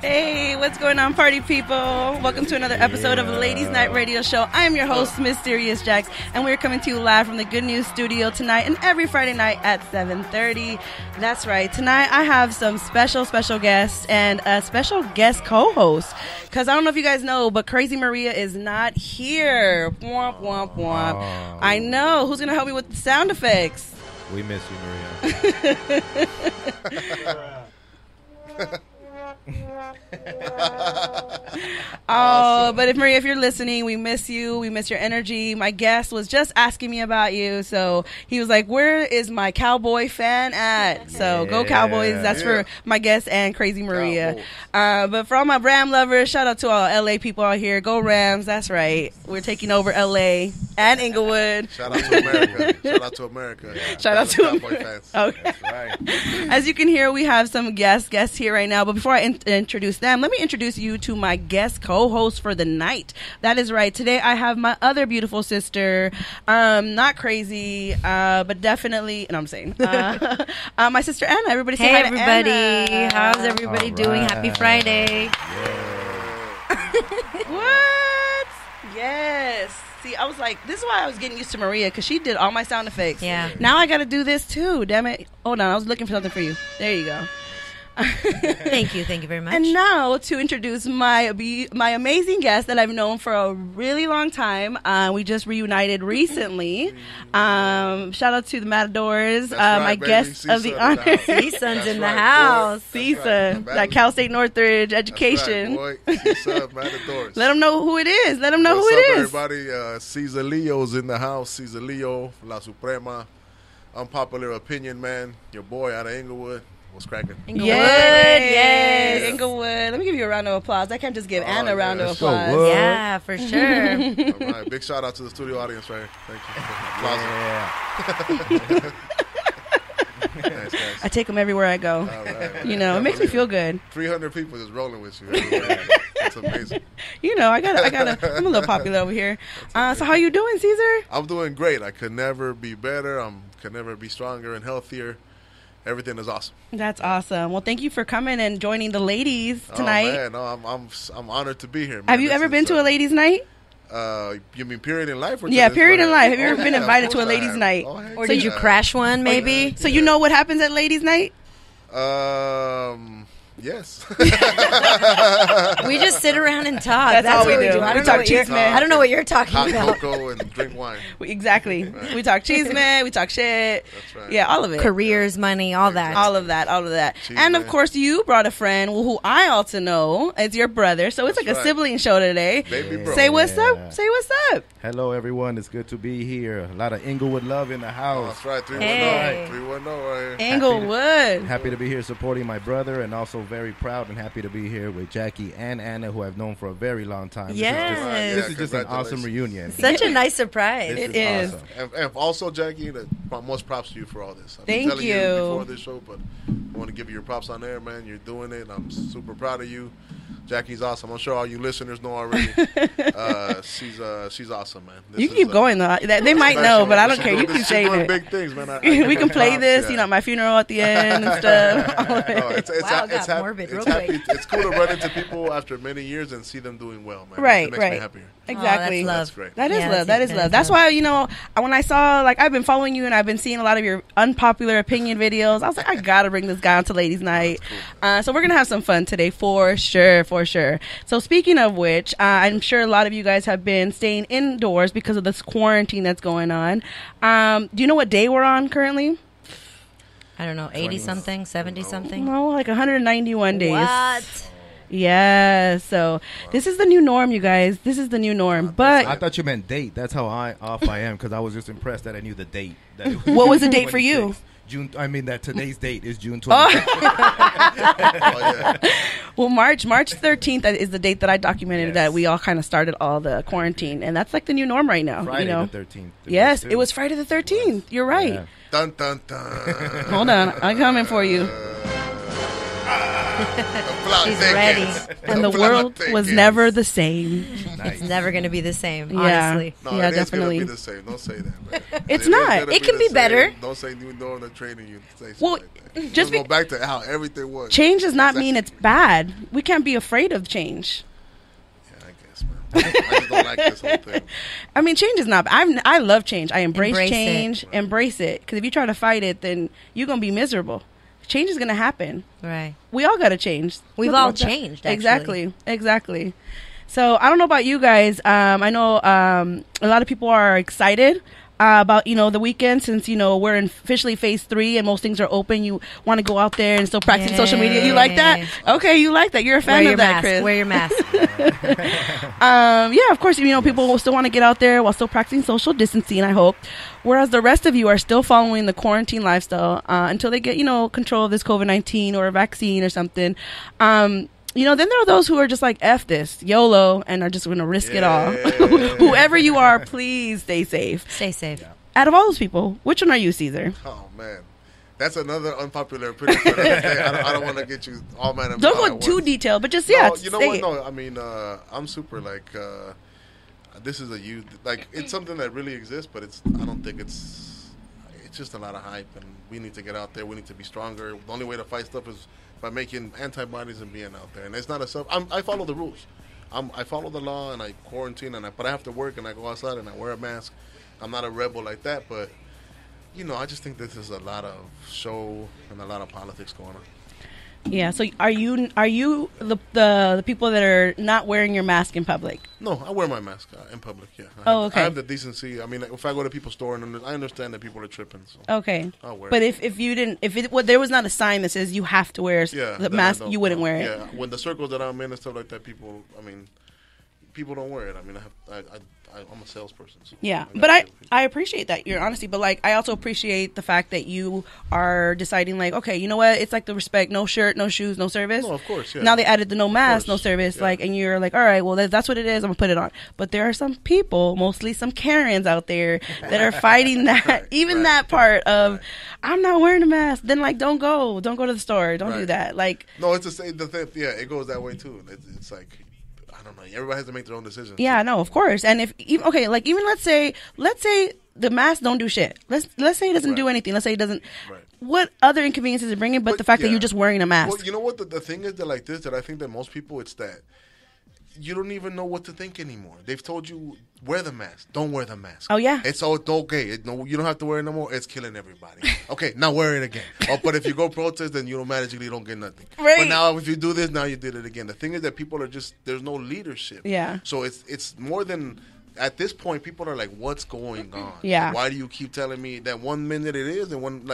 Hey, what's going on, party people? Welcome to another episode of Ladies Night Radio Show. I am your host, Mysterious Jax, and we're coming to you live from the Good News Studio tonight and every Friday night at 7:30. That's right. Tonight I have some special guests and a special guest co-host. Because I don't know if you guys know, but Crazy Maria is not here. Womp, womp, womp. Oh. I know. Who's going to help me with the sound effects? We miss you, Maria. Oh, but Maria, if you're listening, we miss you. We miss your energy. My guest was just asking me about you, so he was like, "Where is my cowboy fan at?" So go Cowboys. That's for my guest and Crazy Maria. But for all my Ram lovers, shout out to all LA people out here. Go Rams. That's right. We're taking over LA and Inglewood. Shout out to America. Shout out to America. Yeah. Shout out to Cowboy America. fans. Okay. That's right. As you can hear, we have some guests here right now. But before I introduce them, let me introduce you to my guest co-host for the night. That is right. Today I have my other beautiful sister, not crazy, but definitely, and I'm saying, my sister Anna. Everybody say hi to everybody. Anna. How's everybody doing? Happy Friday. What? Yes. See, I was like, this is why I was getting used to Maria, because she did all my sound effects. Yeah. Now I got to do this too. Damn it. Hold on. I was looking for something for you. There you go. Thank you very much. And now to introduce my amazing guest that I've known for a really long time. We just reunited recently. Shout out to the Matadors, my baby. guest of the honor. C-Son's in the house. CISA, that Cal State Northridge education. That's right, boy. CISA, Matadors. Let them know who it is. Let them know What's who it up, is. everybody? Caesar Leo's in the house. Caesar Leo, La Suprema, Unpopular Opinion, man. Your boy out of Inglewood. What's cracking? Inglewood, Yes. Inglewood. Let me give you a round of applause. I can't just give Anna a round of let's go, applause. Wood. Yeah, for sure. All right. Big shout out to the studio audience right here. Thank you for applause. Nice, guys. I take them everywhere I go. All right. You know, it makes me feel good. 300 people just rolling with you. That's amazing. You know, I'm a little popular over here. So how you doing, Caesar? I'm doing great. I could never be better. Could never be stronger and healthier. Everything is awesome. That's awesome. Well, thank you for coming and joining the ladies tonight. Oh man, no, I'm honored to be here. Man. Have you ever been to a ladies' night? You mean period in life? Or Yeah, just period in for- life. Have you Oh, ever been yeah, invited of to a course I ladies' have. night? Oh, heck Or did you yeah. crash one, maybe? So you know what happens at ladies' night? Yes. We just sit around and talk. That's all we what do. I We don't talk know what you're- cheese, man. I don't know what you're talking Hot about. cocoa and drink wine. Exactly. We talk cheese, man. We talk shit. That's right. Yeah, all of it. Careers, money, all that. All of that. Cheese, And of man. course, you brought a friend who I also know is your brother. So it's That's like a right. sibling show today. Baby bro. Say what's Yeah. up. Say what's up. Hello, everyone. It's good to be here. A lot of Inglewood love in the Oh, house. that's right. 310. Hey. 310 right here. Englewood. Happy to be here supporting my brother, and also very proud and happy to be here with Jackie and Anna, who I've known for a very long time. Yes. This is just an awesome Congratulations. reunion. Such a nice surprise. This It is. awesome. And also, Jackie, most props to you for all this. I've Thank been telling you. before this show, but I want to give you your props on air, man. You're doing it. I'm super proud of you. Jackie's awesome. I'm sure all you listeners know already. She's awesome, man. This You is, keep going though. They might know, but I don't She's care. You doing- keep she's saying doing it. big things, man. We can play this, Yeah. you know, at my funeral at the end and stuff. All of it. No, it's Wow, got morbid real quick. It's cool to run into people after many years and see them doing well, man. Right, It makes right. me happier. Exactly. Oh, that's love. That's great. That is Yeah, love. That is love. That's why, you know, when I saw, like, I've been following you and I've been seeing a lot of your unpopular opinion videos. I was like, I gotta bring this guy onto Ladies Night. So we're gonna have some fun today, for sure. So speaking of which, I'm sure a lot of you guys have been staying indoors because of this quarantine that's going on. Do you know what day we're on currently? I don't know, 80-something, 70-something? No, like 191 days. What? Yeah, so this is the new norm, you guys. This is the new norm. But I thought you meant date. That's how off I am, because I was just impressed that I knew the date. That it What was the date for you? 26th. That today's date is June 26th. Oh, yeah. well, March 13th is the date that I documented Yes. that we all kind of started all the quarantine, and that's like the new norm right now. Friday you know? the 13th. Yes, it was Friday the 13th. You're right. Yeah. Dun, dun, dun. Hold on, I'm coming for you. She's ready. And the world was never the same. It's never going to be the same, Yeah. honestly. No, Yeah, it definitely. is going to be the same. Don't say that, man. It's It not. is gonna It can the be same. better. Don't say you know the training you say shit Well, like that. just Let's go back to how everything was. Change does not mean it's bad. We can't be afraid of change. Yeah, I guess, man. I just don't like this whole thing. I mean, change is not. I love change. I embrace Embrace it. change. Embrace it. Because if you try to fight it, then you're gonna be miserable. Change is gonna happen. Right. We all gotta change. We've all changed, actually. Exactly. So I don't know about you guys. I know a lot of people are excited about the weekend, since we're in officially phase 3 and most things are open. You want to go out there and still practice social media. You like that? Okay, you like that. You're a fan of that, Chris. Wear your mask. Yeah, of course, people will still want to get out there while still practicing social distancing, I hope. Whereas the rest of you are still following the quarantine lifestyle until they get, control of this COVID-19 or a vaccine or something. Then there are those who are just like, F this, YOLO, and are just going to risk it all. Whoever you are, please stay safe. Stay safe. Yeah. Out of all those people, which one are you, Caesar? Oh, man. That's another unpopular opinion. For the day. I don't want to get you all mad at me. Don't all go at too once. detailed, but just, No, yeah, you know say what? it. No, I mean, I'm super this is a youth. Like, it's something that really exists, but I don't think it's just a lot of hype, and we need to get out there. We need to be stronger. The only way to fight stuff is by making antibodies and being out there. And it's not I follow the rules. I follow the law, and I quarantine, but I have to work, and I go outside, and I wear a mask. I'm not a rebel like that, but, I just think this is a lot of show and a lot of politics going on. Yeah, so are you the people that are not wearing your mask in public? No, I wear my mask in public, yeah. Okay. I have the decency. I mean, if I go to people's store, and I understand that people are tripping, so Okay. I'll wear But it. if there was not a sign that says you have to wear the then I mask, don't. you wouldn't wear it. Yeah, when the circles that I'm in and stuff like that, people don't wear it. I mean, I'm a salesperson. So Yeah, I but gotta deal with I appreciate that, your honesty, but I also appreciate the fact that you are deciding okay, you know what, it's like the respect, no shirt, no shoes, no service. No, of course, yeah. Now they added the no mask, no course, service, yeah. and you're like, all right, well that's what it is, I'm gonna put it on. But there are some people, mostly some Karens out there, that are fighting that, even that part of, I'm not wearing a mask, then don't go to the store, don't do that. No, it's the same. Yeah, it goes that way too. It's like, I don't know. Everybody has to make their own decisions. Yeah, no, of course. And if even let's say the mask don't do shit. Let's say it doesn't do anything. Let's say it doesn't. Right. What other inconvenience is it bringing? But the fact that you're just wearing a mask. Well, you know what the thing is that like this, that I think that most people, it's that you don't even know what to think anymore. They've told you, wear the mask. Don't wear the mask. Oh, yeah. It's okay. No, you don't have to wear it no more. It's killing everybody. Okay, now wear it again. But if you go protest, then you magically don't get nothing. Right. But now if you do this, now you did it again. The thing is that people are just, there's no leadership. Yeah. So it's more than, at this point, people are like, what's going on? Yeah. Why do you keep telling me that 1 minute it is and one,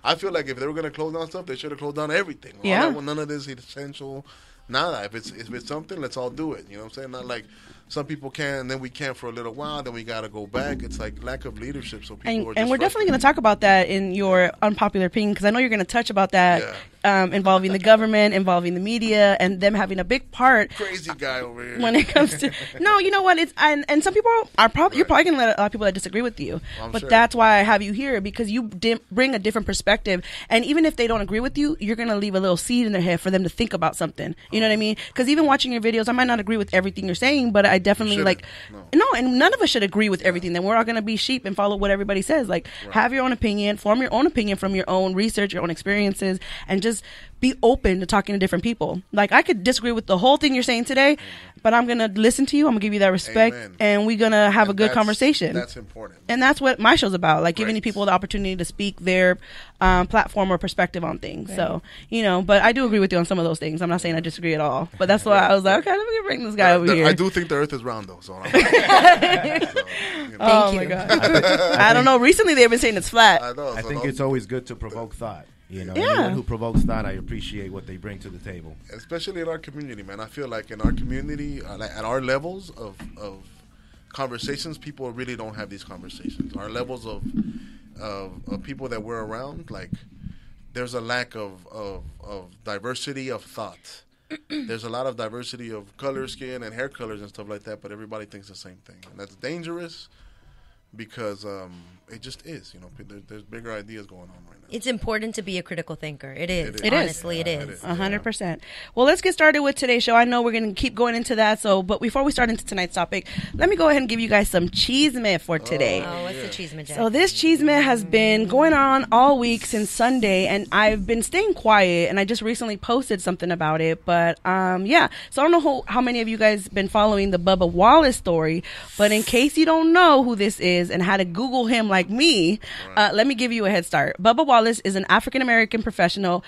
I feel like if they were going to close down stuff, they should have closed down everything. Yeah. None of this is essential. Nada. If it's something, let's all do it. You know what I'm saying? Not like some people can, then we can't for a little while, then we got to go back. It's like lack of leadership. So people are just and we're definitely going to talk about that in your unpopular opinion, because I know you're going to touch about that, involving the government, involving the media, and them having a big part. Crazy guy over here. When it comes to no, you know what? It's and some people are probably you're probably going to let a lot of people that disagree with you, but sure. that's why I have you here, because you bring a different perspective, and even if they don't agree with you, you're going to leave a little seed in their head for them to think about something. You know what I mean? Because even watching your videos, I might not agree with everything you're saying, but I definitely no, and none of us should agree with everything. Then we're all going to be sheep and follow what everybody says. Have your own opinion, form your own opinion from your own research, your own experiences, and just be open to talking to different people. I could disagree with the whole thing you're saying today, but I'm going to listen to you. I'm going to give you that respect. Amen. And we're going to have a good conversation. That's important. And that's what my show's about, giving people the opportunity to speak their platform or perspective on things. Right. So, but I do agree with you on some of those things. I'm not saying I disagree at all. But that's why I was like, okay, let me bring this guy over here. I do think the earth is round, though. So oh, my God. I don't know. Recently, they've been saying it's flat. I know. I think it's always good to provoke thought. Yeah. Anyone who provokes thought, I appreciate what they bring to the table. Especially in our community, man. I feel like in our community, at our levels of conversations, people really don't have these conversations. Our levels of people that we're around, there's a lack of diversity of thought. There's a lot of diversity of color, skin, and hair colors and stuff like that, but everybody thinks the same thing. And that's dangerous because it just is. There's bigger ideas going on right now. It's important to be a critical thinker. It is. It is. Honestly, it is. 100%. Well, let's get started with today's show. I know we're going to keep going into that. But before we start into tonight's topic, let me go ahead and give you guys some chisme for today. Oh, what's the chisme, Jack? So this chisme has been going on all week since Sunday, and I've been staying quiet, and I just recently posted something about it. But yeah, so I don't know how many of you guys been following the Bubba Wallace story, but in case you don't know who this is and had to Google him like me, let me give you a head start. Bubba Wallace is an African-American professional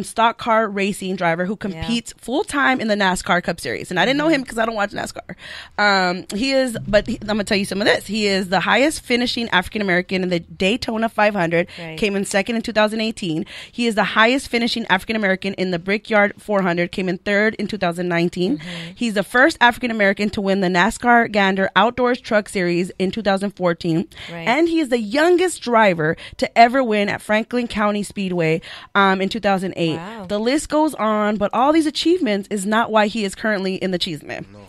stock car racing driver who competes full-time in the NASCAR Cup Series. And I didn't know him because I don't watch NASCAR. I'm going to tell you some of this. He is the highest finishing African-American in the Daytona 500, came in second in 2018. He is the highest finishing African-American in the Brickyard 400, came in third in 2019. He's the first African-American to win the NASCAR Gander Outdoors Truck Series in 2014. And he is the youngest driver to ever win at Franklin County Speedway in 2008. Wow. The list goes on, but all these achievements is not why he is currently in the chisme. No.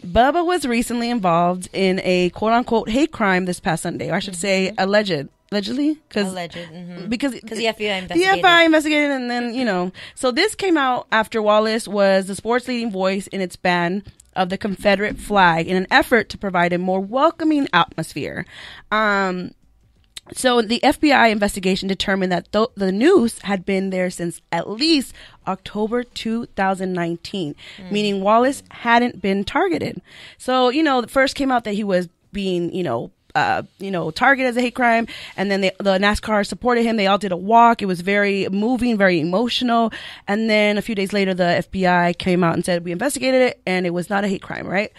Bubba was recently involved in a quote-unquote hate crime this past Sunday, or I should say allegedly, because the FBI investigated. The FBI investigated, and then so this came out after Wallace was the sports leading voice in its ban of the Confederate flag in an effort to provide a more welcoming atmosphere. So the FBI investigation determined that the noose had been there since at least October 2019, meaning Wallace hadn't been targeted. So, it first came out that he was being, targeted as a hate crime, and then the NASCAR supported him. They all did a walk. It was very moving, very emotional. And then a few days later, the FBI came out and said, we investigated it, and it was not a hate crime, right?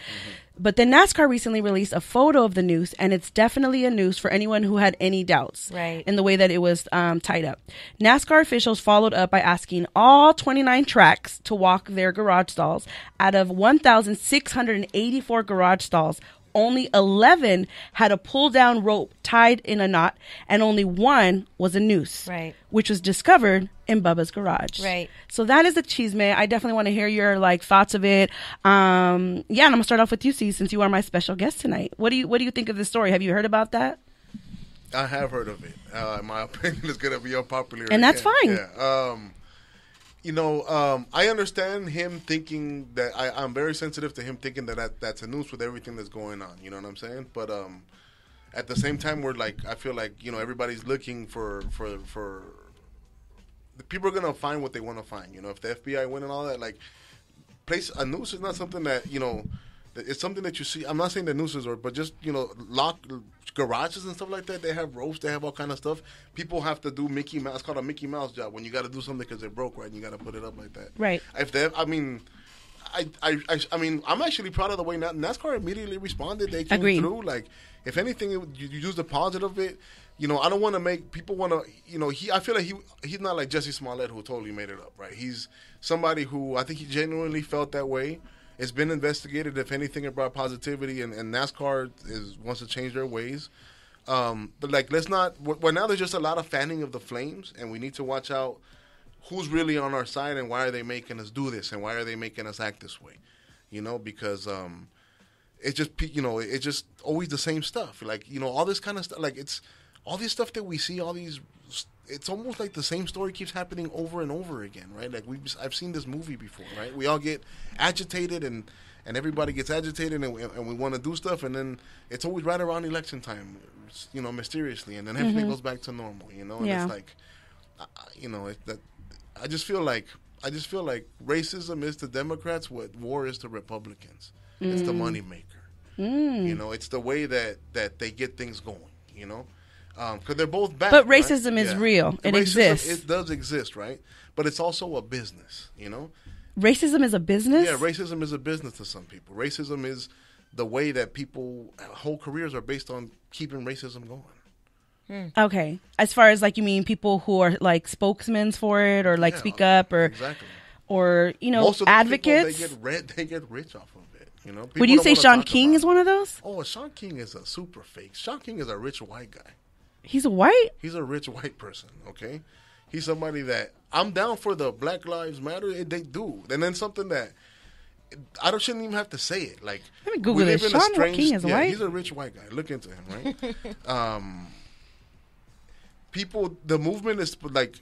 But then NASCAR recently released a photo of the noose, and it's definitely a noose for anyone who had any doubts in the way that it was tied up. NASCAR officials followed up by asking all 29 tracks to walk their garage stalls. Out of 1,684 garage stalls, only 11 had a pull-down rope tied in a knot, and only one was a noose, which was discovered in Bubba's garage. So that is the chisme. I definitely want to hear your thoughts of it. And I'm gonna start off with you, C, since you are my special guest tonight. What do you think of this story? Have you heard about that? I have heard of it. My opinion is gonna be unpopular, and that's fine. I understand him thinking that I'm very sensitive to him thinking that's a noose with everything that's going on. You know what I'm saying? But at the same time, I feel like everybody's looking for the people are gonna find what they want to find. If the FBI win and all that, place a noose is not something that it's something that you see. I'm not saying that nooses are, but just lock garages and stuff like that. They have ropes. They have all kind of stuff. People have to do Mickey Mouse. It's called a Mickey Mouse job when you got to do something because it broke, right? And you got to put it up like that. Right. I'm actually proud of the way NASCAR immediately responded. They came through. If anything, you use the positive of it. I don't want to make people want to. I feel like he's not like Jesse Smollett who totally made it up, right? He's somebody who I think he genuinely felt that way. It's been investigated. If anything, it brought positivity, and NASCAR wants to change their ways. But let's not. Well, now there's just a lot of fanning of the flames, and we need to watch out who's really on our side and why are they making us do this and why are they making us act this way, because it's just it's just always the same stuff. All this kind of stuff. It's all this stuff that we see. It's almost like the same story keeps happening over and over again, right? I've seen this movie before, right? We all get agitated and everybody gets agitated and we want to do stuff, and then it's always right around election time, mysteriously, and then everything goes back to normal, And it's I just feel like racism is to Democrats what war is to Republicans. It's the moneymaker. It's the way that they get things going, because they're both bad. But racism is real. It exists. It does exist, right? But it's also a business, Racism is a business? Yeah, racism is a business to some people. Racism is the way that whole careers are based on keeping racism going. Okay. As far as you mean people who are spokesmen for it or speak up or exactly. Or most of advocates? They get rich off of it. Would you say Sean King is one of those? Oh, Sean King is a super fake. Sean King is a rich white guy. He's a white? He's a rich white person, okay? He's somebody that I'm down for the Black Lives Matter. They do. And then something that shouldn't even have to say it. Like, let me Google this. Sean King is white. He's a rich white guy. Look into him, right? People, the movement is like,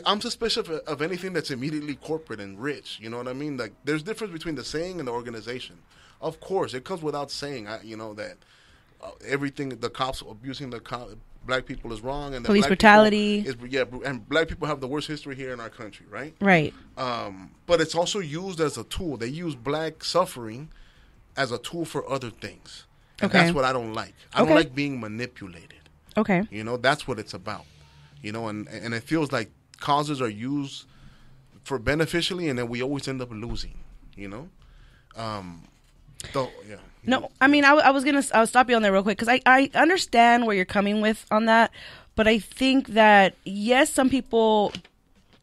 I'm suspicious of anything that's immediately corporate and rich. You know what I mean? Like, there's difference between the saying and the organization. Of course, it comes without saying. That everything, the cops abusing black people is wrong, and police brutality and black people have the worst history here in our country, right? Right. But it's also used as a tool. They use black suffering as a tool for other things, and that's what I don't like. I don't like being manipulated. Okay. That's what it's about. And it feels like causes are used for beneficially, and then we always end up losing. No, I mean, I'll stop you on there real quick because I understand where you're coming with on that, but I think that yes, some people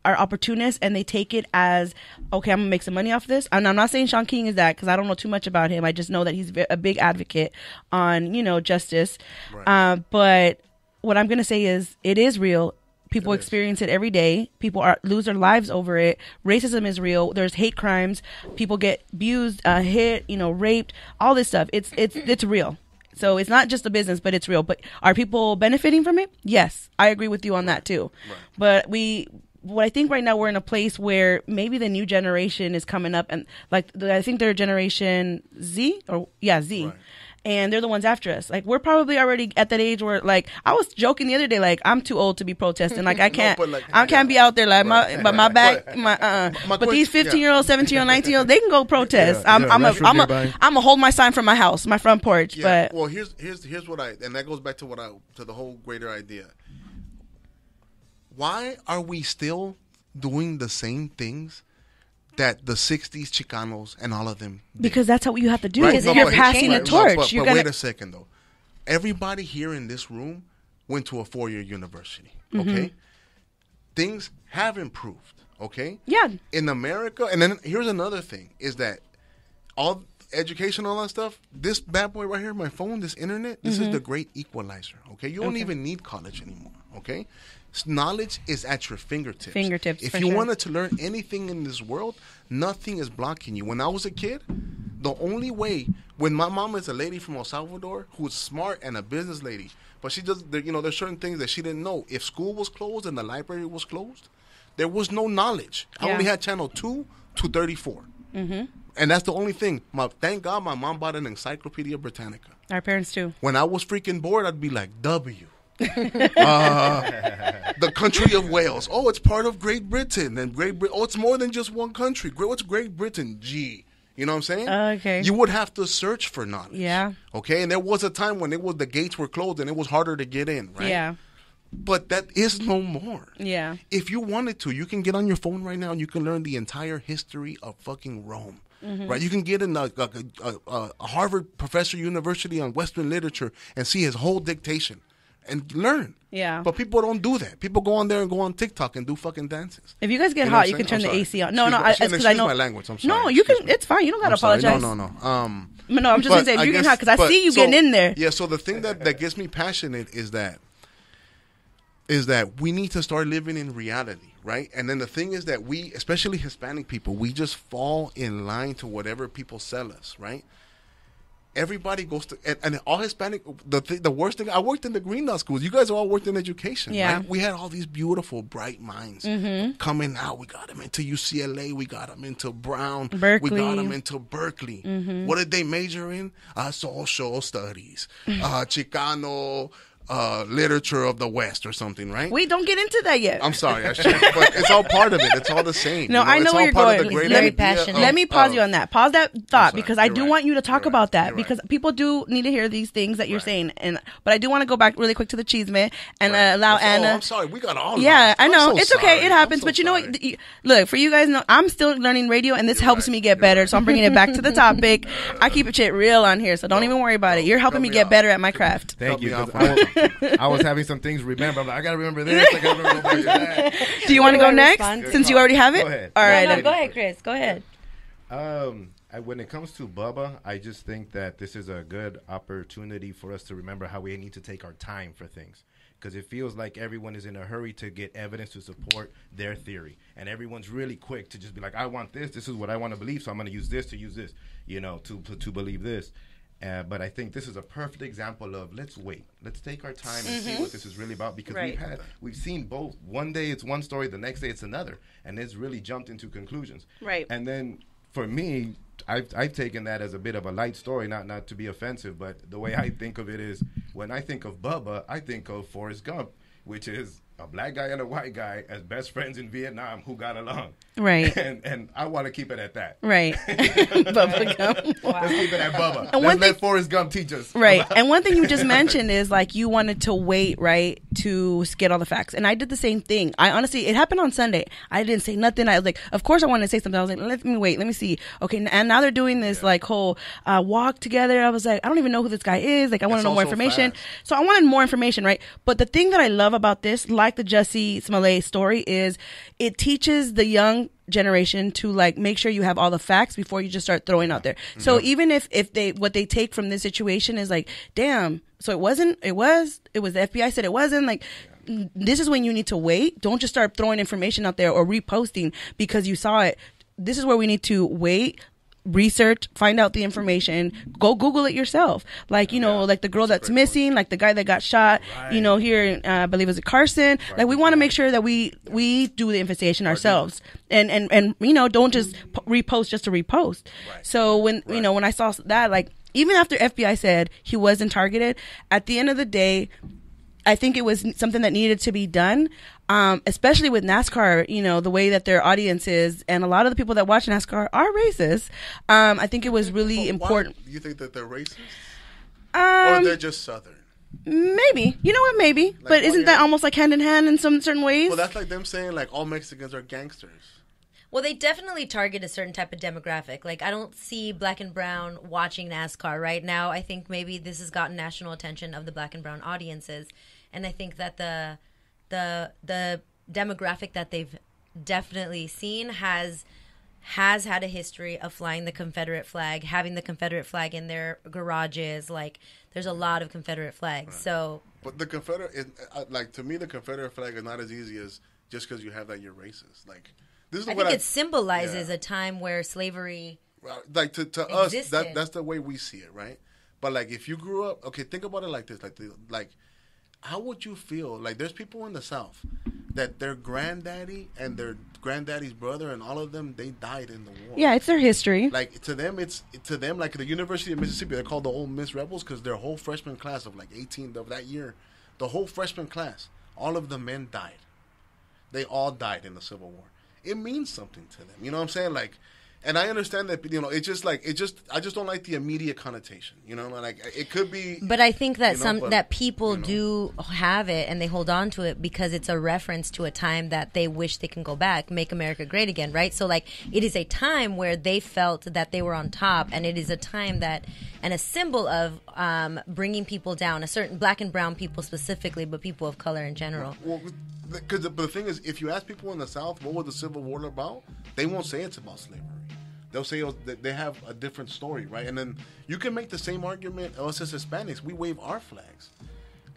are opportunists and they take it as, okay, I'm gonna make some money off this. And I'm not saying Sean King is that because I don't know too much about him. I just know that he's a big advocate on justice. Right. But what I'm gonna say is it is real. People experience it every day. People lose their lives over it. Racism is real. There's hate crimes. People get abused, hit, raped, all this stuff. It's real. So it's not just a business, but it's real. But are people benefiting from it? Yes, I agree with you on that too. Right. But what I think right now we're in a place where maybe the new generation is coming up, and I think they're Generation Z Z. Right. And they're the ones after us. Like, we're probably already at that age where, like, I was joking the other day, like, I'm too old to be protesting. Like, I can't, I can't be out there, like, my back, but these 15-year-olds, 17-year-olds, 19-year-olds, they can go protest. I'm gonna hold my sign from my house, my front porch. Yeah. But well, here's what and that goes back to to the whole greater idea. Why are we still doing the same things that the 60s Chicanos and all of them did? Because that's what you have to do. Because you're passing the torch. But wait a second, though. Everybody here in this room went to a 4-year university, okay? Mm-hmm. Things have improved, okay? Yeah. In America, and then here's another thing, is that all education, all that stuff, this bad boy right here, my phone, this internet, this is the great equalizer, okay? You don't even need college anymore, okay? Knowledge is at your fingertips. If you wanted to learn anything in this world, nothing is blocking you. When I was a kid, the only way, when my mom is a lady from El Salvador who's smart and a business lady, but she does, there's certain things that she didn't know. If school was closed and the library was closed, there was no knowledge. I only had channel 2 to 34. Mm-hmm. And that's the only thing. Thank God my mom bought an Encyclopedia Britannica. Our parents too. When I was freaking bored, I'd be like, W. The country of Wales. Oh, it's part of Great Britain. And oh, it's more than just one country. What's Great Britain? G. You know what I'm saying? Okay. You would have to search for knowledge. Yeah. Okay. And there was a time when the gates were closed and it was harder to get in, right? Yeah. But that is no more. Yeah. If you wanted to, you can get on your phone right now and you can learn the entire history of fucking Rome. Mm-hmm. Right, you can get in a Harvard professor university on Western literature and see his whole dictation and learn. Yeah. But people don't do that. People go on there and go on TikTok and do fucking dances. If you guys get hot, you can turn the AC on. No, it's because I know my language. I'm sorry. No, you can. It's fine. You don't gotta apologize. No. No, I'm just gonna say if you get hot because I see you getting in there. Yeah. So the thing that gets me passionate is that we need to start living in reality. Right? And then the thing is that we, especially Hispanic people, we just fall in line to whatever people sell us, right? Everybody goes to, and all Hispanic, the worst thing, I worked in the Green Dot schools. You guys all worked in education, right? We had all these beautiful, bright minds coming out. We got them into UCLA. We got them into Brown. Berkeley. We got them into Berkeley. Mm-hmm. What did they major in? Social studies, Chicano literature of the West or something, right? We don't get into that yet. I'm sorry, I should, but it's all part of it. It's all the same. No, I know where you're going. Let me pause you on that. Pause that thought because I do want you to talk about that because people do need to hear these things that you're saying. But I do want to go back really quick to the cheese man and allow Anna. I'm sorry, we got all. Yeah, I know it's okay. It happens, but you know what? Look, for you guys, know I'm still learning radio, and this helps me get better. So I'm bringing it back to the topic. I keep it shit real on here, so don't even worry about it. You're helping me get better at my craft. Thank you. I was having some things to remember. I'm like, I gotta remember this. I gotta remember that. Do you want to go next? Since you already have it? Go ahead. All right. No, go ahead, Chris. Go ahead. When it comes to Bubba, I just think that this is a good opportunity for us to remember how we need to take our time for things. because it feels like everyone is in a hurry to get evidence to support their theory, and everyone's really quick to just be like, I want this. This is what I want to believe, so I'm going to use this, to believe this. But I think this is a perfect example of let's wait. Let's take our time and see what this is really about, because we've seen both. One day it's one story, the next day it's another, and it's really jumped into conclusions. Right. And then for me, I've taken that as a bit of a light story, not to be offensive, but the way I think of it is, when I think of Bubba, I think of Forrest Gump, which is a black guy and a white guy as best friends in Vietnam who got along. Right. And I want to keep it at that. Right. Bubba Gump. Wow. Let's keep it at Bubba. And let Forrest Gump teach us. Right. And one thing you just mentioned is like you wanted to wait, right, to get all the facts. And I did the same thing. I honestly, it happened on Sunday. I didn't say nothing. I was like, of course I wanted to say something. I was like, let me wait. Let me see. Okay. And now they're doing this like whole walk together. I was like, I don't even know who this guy is. Like, I want to know more information. Fast. So I wanted more information, right? But the thing that I love about this, like the Jussie Smollett story, is it teaches the young generation to like make sure you have all the facts before you just start throwing out there. So even if they what they take from this situation is like, damn, so it was the FBI said it wasn't, like, this is when you need to wait. Don't just start throwing information out there or reposting because you saw it. This is where we need to wait, research, find out the information, go Google it yourself. Like, like the girl that's missing, like the guy that got shot, here, I believe it was Carson. Like, we want to make sure that we do the investigation ourselves and don't just repost just to repost. Right. So when I saw that, like, even after FBI said he wasn't targeted, at the end of the day, I think it was something that needed to be done, especially with NASCAR, the way that their audience is. And a lot of the people that watch NASCAR are racist. I think it was really important. Do you think that they're racist? Or they're just Southern? Maybe. You know what? Maybe. Like, but isn't that almost like hand in hand in some certain ways? Well, that's like them saying like all Mexicans are gangsters. Well, they definitely target a certain type of demographic. Like, I don't see black and brown watching NASCAR right now. I think maybe this has gotten national attention of the black and brown audiences. And I think that the demographic that they've definitely seen has had a history of flying the Confederate flag, having the Confederate flag in their garages. Like, there's a lot of Confederate flags. Right. So, but the Confederate, to me, the Confederate flag is not as easy as just because you have that you're racist. Like, I think it symbolizes a time where slavery, like to us, that's the way we see it, right? But like, if you grew up, okay, think about it like this, like how would you feel? Like, there's people in the South that their granddaddy and their granddaddy's brother and all of them, they died in the war. Yeah, it's their history. Like, to them like the University of Mississippi, they're called the Ole Miss Rebels because their whole freshman class of like 18 of that year, the whole freshman class, all of the men died. They all died in the Civil War. It means something to them. You know what I'm saying? Like, and I understand that, I just don't like the immediate connotation. Like, it could be. But I think that that people do have it and they hold on to it because it's a reference to a time that they wish they can go back, make America great again, right? So, like, it is a time where they felt that they were on top, and it is a time that, and a symbol of bringing people down, a certain black and brown people specifically, but people of color in general. Well, because the thing is, if you ask people in the South what was the Civil War about, they won't say it's about slavery. They'll say they have a different story, right? And then you can make the same argument. Us as Hispanics, we wave our flags.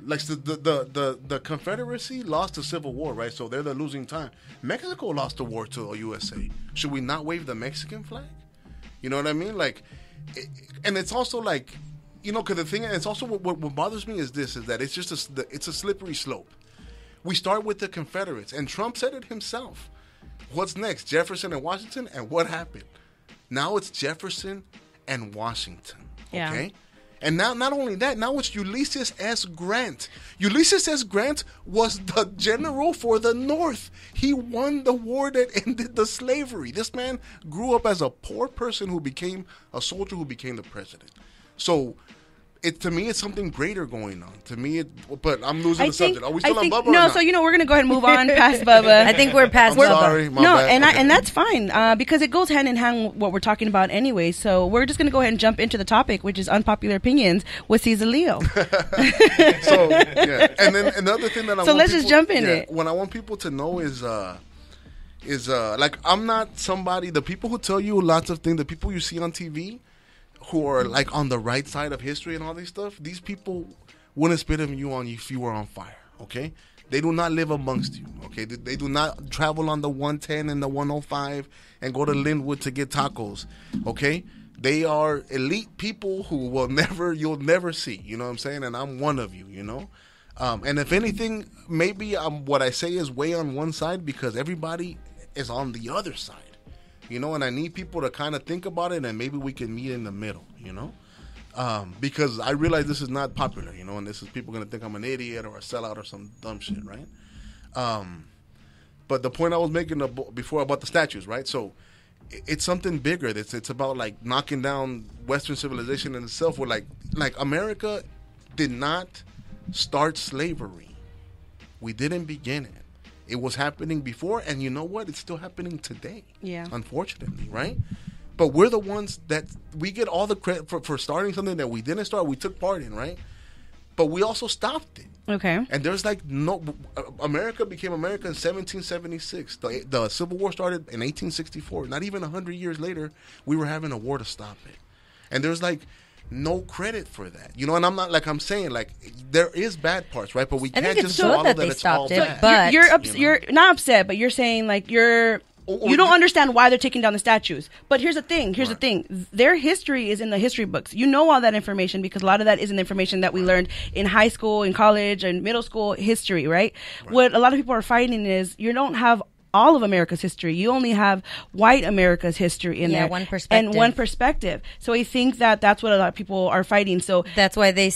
Like, the Confederacy lost the Civil War, right? So they're the losing time. Mexico lost the war to the USA. Should we not wave the Mexican flag? You know what I mean? Like, and it's also like, because the thing, and it's also what bothers me is that it's just it's a slippery slope. We start with the Confederates, and Trump said it himself. What's next? Jefferson and Washington, and what happened? Now it's Jefferson and Washington, okay? Yeah. And now, not only that, now it's Ulysses S. Grant. Ulysses S. Grant was the general for the North. He won the war that ended the slavery. This man grew up as a poor person who became a soldier who became the president. So, to me, it's something greater going on. To me, but I'm losing the subject. Are we still on Bubba? No, so we're gonna go ahead and move on past Bubba. I think we're past Bubba. Sorry, my bad. And that's fine because it goes hand in hand with what we're talking about anyway. So we're just gonna go ahead and jump into the topic, which is unpopular opinions with Cesar Leo. So and then another thing that let's just jump in it. What I want people to know is like, I'm not somebody. The people who tell you lots of things, the people you see on TV, who are like on the right side of history and all this stuff, these people wouldn't spit on you if you were on fire. okay? They do not live amongst you, okay? They do not travel on the 110 and the 105 and go to Linwood to get tacos, okay? They are elite people who you'll never see, you know what I'm saying? And I'm one of you, you know? And if anything, maybe what I say is way on one side because everybody is on the other side, you know? And I need people to kind of think about it and maybe we can meet in the middle, you know? Because I realize this is not popular, you know, and this is people going to think I'm an idiot or a sellout or some dumb shit, right? But the point I was making before about the statues, right? So it's something bigger. It's about like knocking down Western civilization in itself. Where like America did not start slavery. We didn't begin it. It was happening before, and you know what? It's still happening today. Yeah. Unfortunately, right? But we're the ones that we get all the credit for starting something that we didn't start. We took part in, right? But we also stopped it. Okay. And there's like America became America in 1776. The Civil War started in 1864. Not even 100 years later, we were having a war to stop it. And there's like no credit for that, you know. And I'm not like I'm saying like there is bad parts, right? But we can't just swallow that it's all bad. But you're not upset, but you're saying like you don't understand why they're taking down the statues. But here's the thing. The thing. Their history is in the history books. You know all that information because a lot of that isn't information that we learned in high school, in college, and middle school history, right? What a lot of people are fighting is you don't have all of America's history. You only have white America's history in there. One perspective. And one perspective. So I think that's what a lot of people are fighting. So that's why they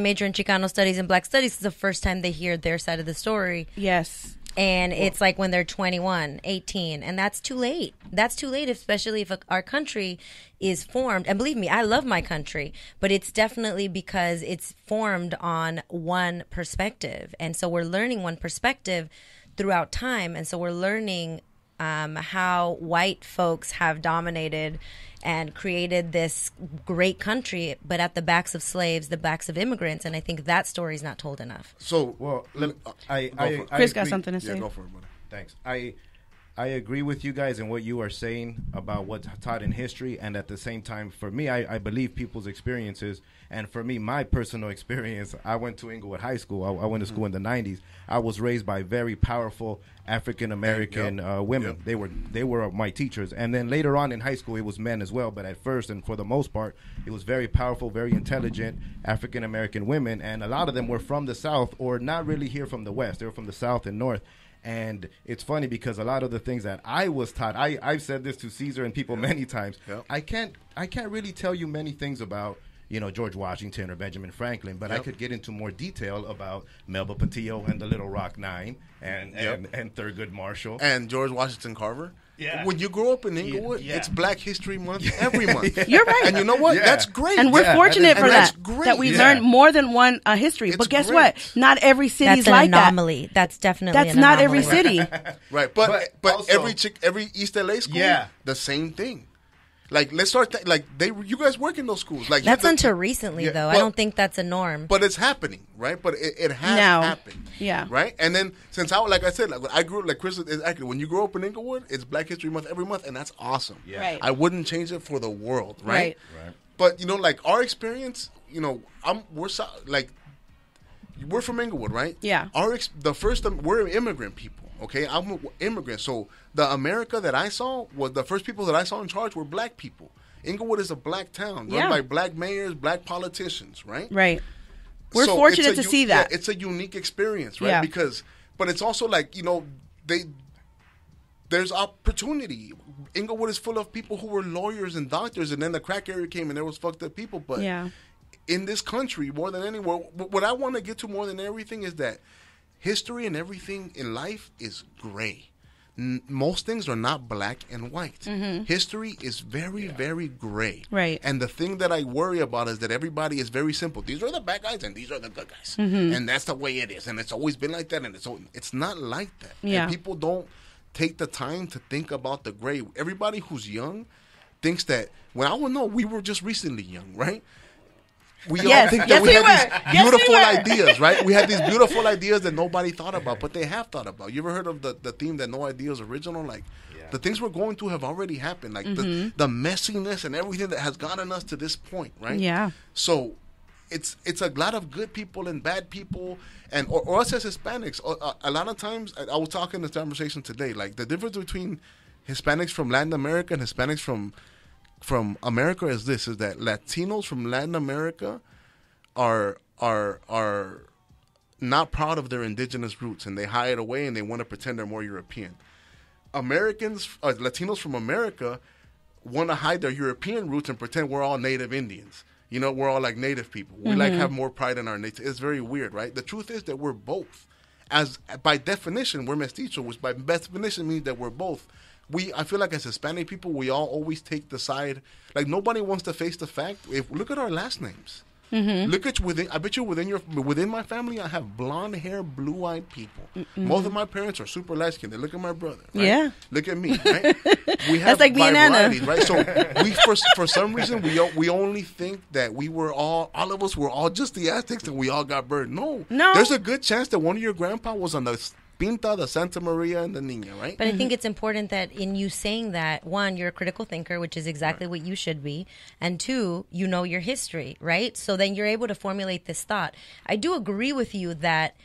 major in Chicano Studies and Black Studies. It's the first time they hear their side of the story. Yes. And it's like when they're 21, 18, and that's too late. That's too late, especially if our country is formed. And believe me, I love my country, but it's definitely because it's formed on one perspective. And so we're learning one perspective throughout time. And so we're learning how white folks have dominated and created this great country, but at the backs of slaves, the backs of immigrants, and I think that story is not told enough. So, Well, Chris got something to say. Yeah, go for it, buddy. Thanks. I agree with you guys and what you are saying about what's taught in history, and at the same time, for me, I believe people's experiences, and for me, my personal experience, I went to Inglewood High School. I went to school in the 90s. I was raised by very powerful African-American women. Yep. They were my teachers. And then later on in high school, it was men as well. But at first, and for the most part, it was very powerful, very intelligent African-American women. And a lot of them were from the South or not really here from the West. They were from the South and North. And it's funny because a lot of the things that I was taught, I've said this to Caesar and people many times. Yep. I can't really tell you many things about, George Washington or Benjamin Franklin, but I could get into more detail about Melba Pattillo and the Little Rock Nine and Thurgood Marshall. And George Washington Carver. Yeah. When you grow up in Inglewood, it's Black History Month every month. You're right. And you know what? Yeah. That's great. And we're fortunate for that's that. great. That we learned more than one history. It's but guess great. what? Not every city's That's an like anomaly. That's definitely that. That's an not anomaly. every city. Right. But also, every East LA school, the same thing. Like, let's start. You guys work in those schools. Like That's until recently, though. I don't think that's a norm. But it's happening, right? But it has Now. happened. Yeah. Right. And then since like I said, I grew up like Chris is accurate. When you grow up in Inglewood, it's Black History Month every month, and that's awesome. Yeah. Right. I wouldn't change it for the world. Right. Right. But like our experience, we're from Inglewood, right? Yeah. We're immigrant people. Okay, I'm an immigrant. So the America that I saw was the first people that I saw in charge were black people. Inglewood is a black town run by black mayors, black politicians, right? Right. We're So fortunate to see that. Yeah, it's a unique experience, right? Yeah. But it's also like, there's opportunity. Inglewood is full of people who were lawyers and doctors, and then the crack era came and there was fucked up people. But in this country, more than anywhere, what I want to get to more than everything is that history and everything in life is gray. Most things are not black and white. Mm-hmm. History is very, very gray. Right. And the thing that I worry about is that everybody is very simple. These are the bad guys and these are the good guys. Mm-hmm. And that's the way it is. And it's always been like that. And it's not like that. Yeah. And people don't take the time to think about the gray. Everybody who's young thinks that, we were just recently young, right? We all think that we had these beautiful ideas, right? We had these beautiful ideas that nobody thought about, but they have thought about. You ever heard of the theme that no idea is original? Like, the things we're going through have already happened. Like, the messiness and everything that has gotten us to this point, right? Yeah. So it's a lot of good people and bad people, and or us as Hispanics. A lot of times, I was talking in this conversation today, like the difference between Hispanics from Latin America and Hispanics from America is that Latinos from Latin America are not proud of their indigenous roots, and they hide away and they want to pretend they're more European. Latinos from America want to hide their European roots and pretend we're all native Indians. We're all like native people. We have more pride in our native. It's very weird, right? The truth is that we're both. As by definition, we're mestizo, which by definition means that we're both. I feel like as Hispanic people, we all always take the side. Like nobody wants to face the fact. Look at our last names. Look at I bet you within my family, I have blonde hair, blue eyed people. Both of my parents are super light skinned. They look at my brother. Right? Yeah. Look at me. Right? We have That's like me and Anna. Right? So for some reason we only think that all of us were all just the Aztecs and we all got burned. No. There's a good chance that one of your grandpa was on the Pinta, the Santa Maria, and the Niña, right? But I think it's important that in you saying that, one, you're a critical thinker, which is exactly what you should be, and two, you know your history, right? So then you're able to formulate this thought. I do agree with you that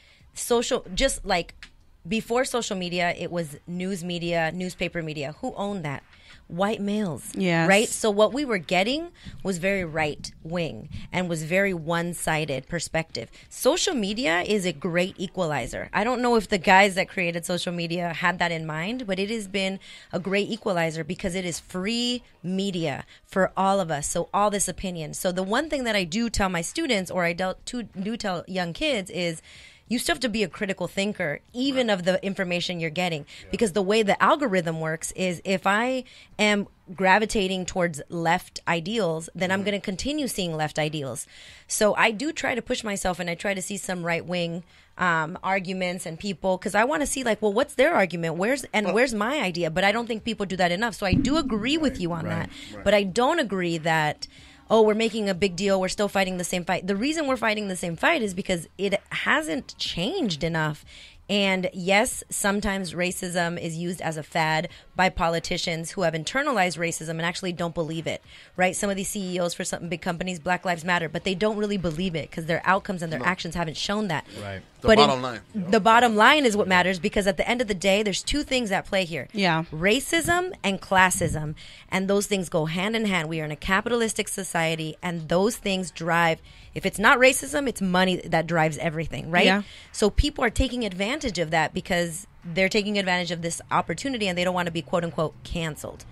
just like before social media, it was news media, newspaper media. Who owned that? White males, yes. Right? So what we were getting was very right wing and was very one-sided perspective. Social media is a great equalizer. I don't know if the guys that created social media had that in mind, but it has been a great equalizer because it is free media for all of us. So all this opinion. So the one thing that I do tell my students, or I do tell young kids, is you still have to be a critical thinker, even of the information you're getting. Because the way the algorithm works is if I am gravitating towards left ideals, then I'm going to continue seeing left ideals. So I do try to push myself, and I try to see some right-wing arguments and people, because I want to see, like, well, what's their argument? Where's my idea? But I don't think people do that enough. So I do agree with you on that. But I don't agree that, we're making a big deal, we're still fighting the same fight. The reason we're fighting the same fight is because it hasn't changed enough. And yes, sometimes racism is used as a fad by politicians who have internalized racism and actually don't believe it, right? Some of these CEOs for some big companies, Black Lives Matter, but they don't really believe it because their outcomes and their actions haven't shown that. Right. The bottom line is what matters, because at the end of the day, there's two things at play here. Yeah. Racism and classism. And those things go hand in hand. We are in a capitalistic society, and those things drive. If it's not racism, it's money that drives everything, right? Yeah. So people are taking advantage of that because they're taking advantage of this opportunity and they don't want to be, quote unquote, canceled,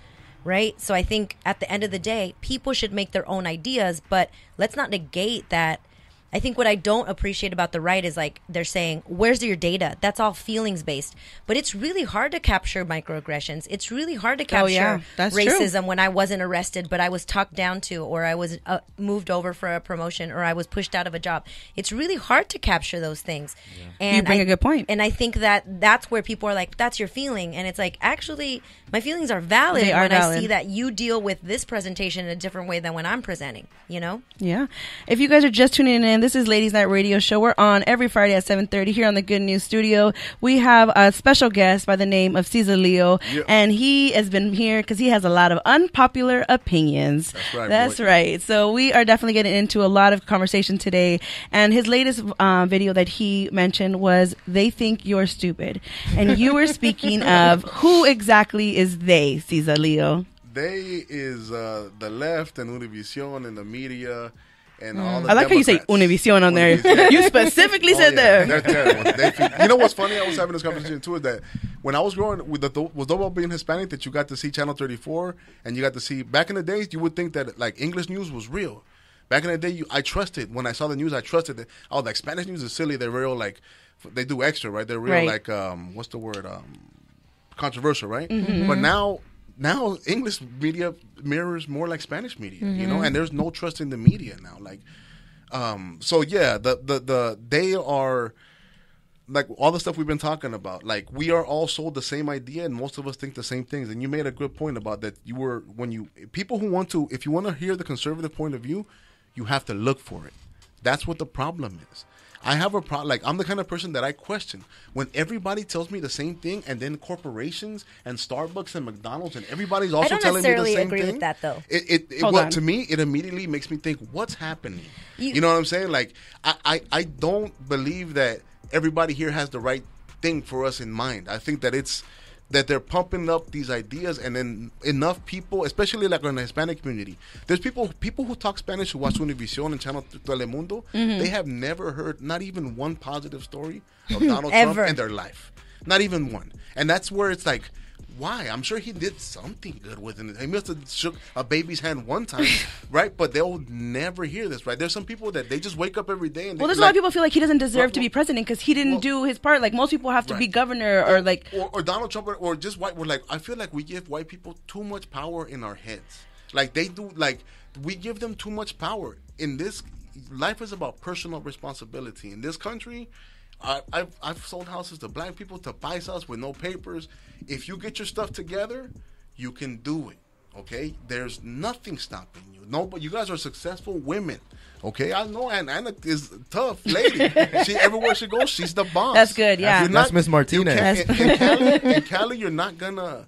right? So I think at the end of the day, people should make their own ideas, but let's not negate that. I think what I don't appreciate about the right is, like, they're saying, where's your data? That's all feelings based. But it's really hard to capture microaggressions. It's really hard to capture racism true. When I wasn't arrested, but I was talked down to, or I was moved over for a promotion, or I was pushed out of a job. It's really hard to capture those things. Yeah. And you bring a good point. And I think that that's where people are like, that's your feeling. And it's like, actually, my feelings are valid I see that you deal with this presentation in a different way than when I'm presenting, you know? Yeah. If you guys are just tuning in, this is Ladies Night Radio Show. We're on every Friday at 7:30 here on the Good News Studio. We have a special guest by the name of Cesar Leo, and he has been here because he has a lot of unpopular opinions. That's right. That's right. So we are definitely getting into a lot of conversation today. And his latest video that he mentioned was "They Think You're Stupid," and you were speaking of who exactly is they, Cesar Leo? They is the left and Univision and the media. And all the I like Democrats. how you say Univision on there. You specifically said there. They're terrible. You know what's funny? I was having this conversation too. Is that when I was growing was dope about being Hispanic that you got to see Channel 34 and you got to see back in the days you would think that like English news was real. Back in the day, I trusted when I saw the news. I trusted it. I was like, Spanish news is silly. They're real like they do extra, right? They're real like what's the word? Controversial, right? Mm-hmm. But now English media mirrors more like Spanish media, you know, and there's no trust in the media now. Like, so yeah, they are like all the stuff we've been talking about. Like, we are all sold the same idea, and most of us think the same things. And you made a good point about that. If you want to hear the conservative point of view, you have to look for it. That's what the problem is. I have a problem. Like, I'm the kind of person that I question when everybody tells me the same thing, and then corporations and Starbucks and McDonald's and everybody's also telling me the same thing. I don't necessarily agree with that, though. Well, to me, it immediately makes me think, what's happening? You know what I'm saying? Like, I don't believe that everybody here has the right thing for us in mind. I think that that they're pumping up these ideas, and then enough people, especially like in the Hispanic community, there's people who talk Spanish who watch Univision and Channel Telemundo. They have never heard not even one positive story of Donald Trump in their life, not even one. And that's where it's like, why? I'm sure he did something good with it. He must have shook a baby's hand one time, right? But they'll never hear this, right? There's some people that they just wake up every day and there's a lot of people feel like he doesn't deserve to be president because he didn't do his part. Like, most people have to be governor or like or Donald Trump or just white. We're like, I feel like we give white people too much power in our heads. Like, they do. Like, we give them too much power. In this life is about personal responsibility. In this country, I've sold houses to black people, to paisas with no papers. If you get your stuff together, you can do it. Okay, there's nothing stopping you. No, but you guys are successful women. Okay, I know Anna is a tough lady. She everywhere she goes, she's the boss. That's good. Yeah, that's Miss Martinez. In Cali, you're not gonna.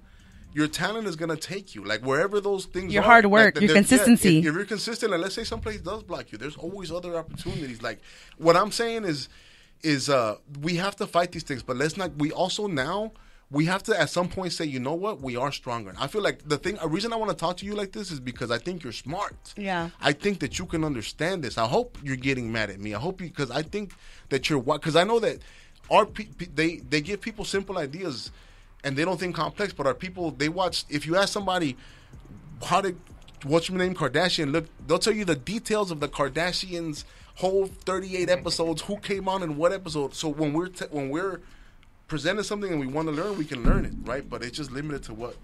Your talent is gonna take you like wherever those things. Your hard work, your consistency. If you're consistent, and let's say someplace does block you, there's always other opportunities. Like, what I'm saying is we have to fight these things, but let's not. We also now. We have to at some point say, you know what, we are stronger. I feel like a reason I want to talk to you like this is because I think you're smart. Yeah. I think that you can understand this. I hope you're getting mad at me. I hope because I think that because I know that they give people simple ideas and they don't think complex, but our people, they watch, if you ask somebody what's your name, Kardashian, look, they'll tell you the details of the Kardashians' whole 38 episodes, who came on in what episode. So when we're presented something and we want to learn, we can learn it, right? But it's just limited to what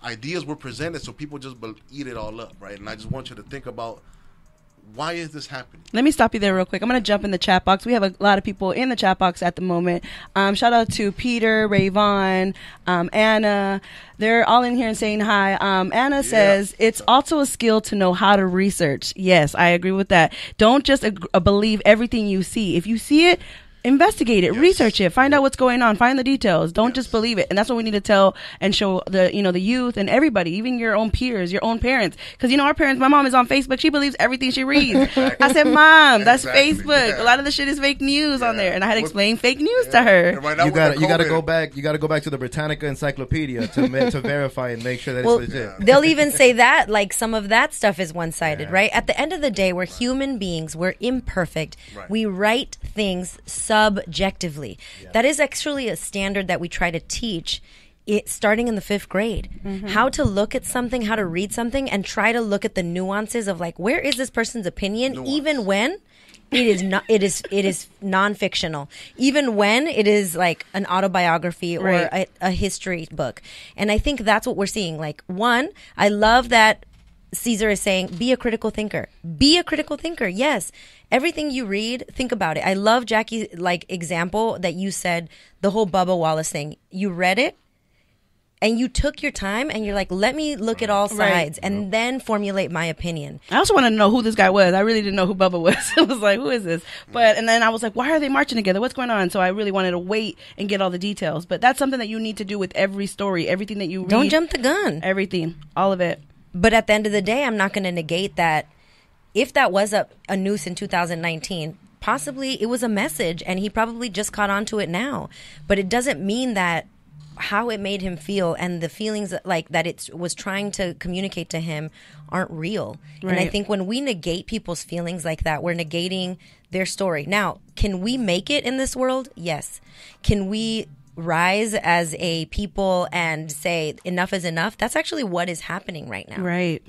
ideas were presented, so people just eat it all up, right? And I just want you to think about, why is this happening? Let me stop you there real quick. I'm going to jump in the chat box. We have a lot of people in the chat box at the moment. Shout out to Peter, Rayvon, Anna. They're all in here and saying hi. Anna says, it's also a skill to know how to research. Yes, I agree with that. Don't just believe everything you see. If you see it, investigate it, research it, find out what's going on, find the details. Don't just believe it. And that's what we need to tell and show the youth and everybody, even your own peers, your own parents. Because our parents, my mom is on Facebook. She believes everything she reads. Exactly. I said, Mom, that's Facebook. Yeah. A lot of the shit is fake news on there, and I had to explain fake news to her. You got to go back. You got to go back to the Britannica Encyclopedia to verify and make sure that it's legit. They'll even say that like some of that stuff is one-sided, right? At the end of the day, we're human beings. We're imperfect. Right. We write things subjectively. Yeah. That is actually a standard that we try to teach starting in the 5th grade. Mm-hmm. How to look at something, how to read something, and try to look at the nuances of like, where is this person's opinion, even when it is not, it is non-fictional, even when it is like an autobiography or a history book. And I think that's what we're seeing. Like, one, I love that Caesar is saying, be a critical thinker. Be a critical thinker. Yes. Everything you read, think about it. I love Jackie's example that you said, the whole Bubba Wallace thing. You read it and you took your time and you're like, let me look at all sides and then formulate my opinion. I also wanted to know who this guy was. I really didn't know who Bubba was. I was like, who is this? And then I was like, why are they marching together? What's going on? So I really wanted to wait and get all the details. But that's something that you need to do with every story, everything that you read. Don't jump the gun. Everything. All of it. But at the end of the day, I'm not going to negate that if that was a news in 2019, possibly it was a message and he probably just caught on to it now. But it doesn't mean that how it made him feel and the feelings that it was trying to communicate to him aren't real. Right. And I think when we negate people's feelings like that, we're negating their story. Now, can we make it in this world? Yes. Can we rise as a people and say enough is enough? That's actually what is happening right now. Right.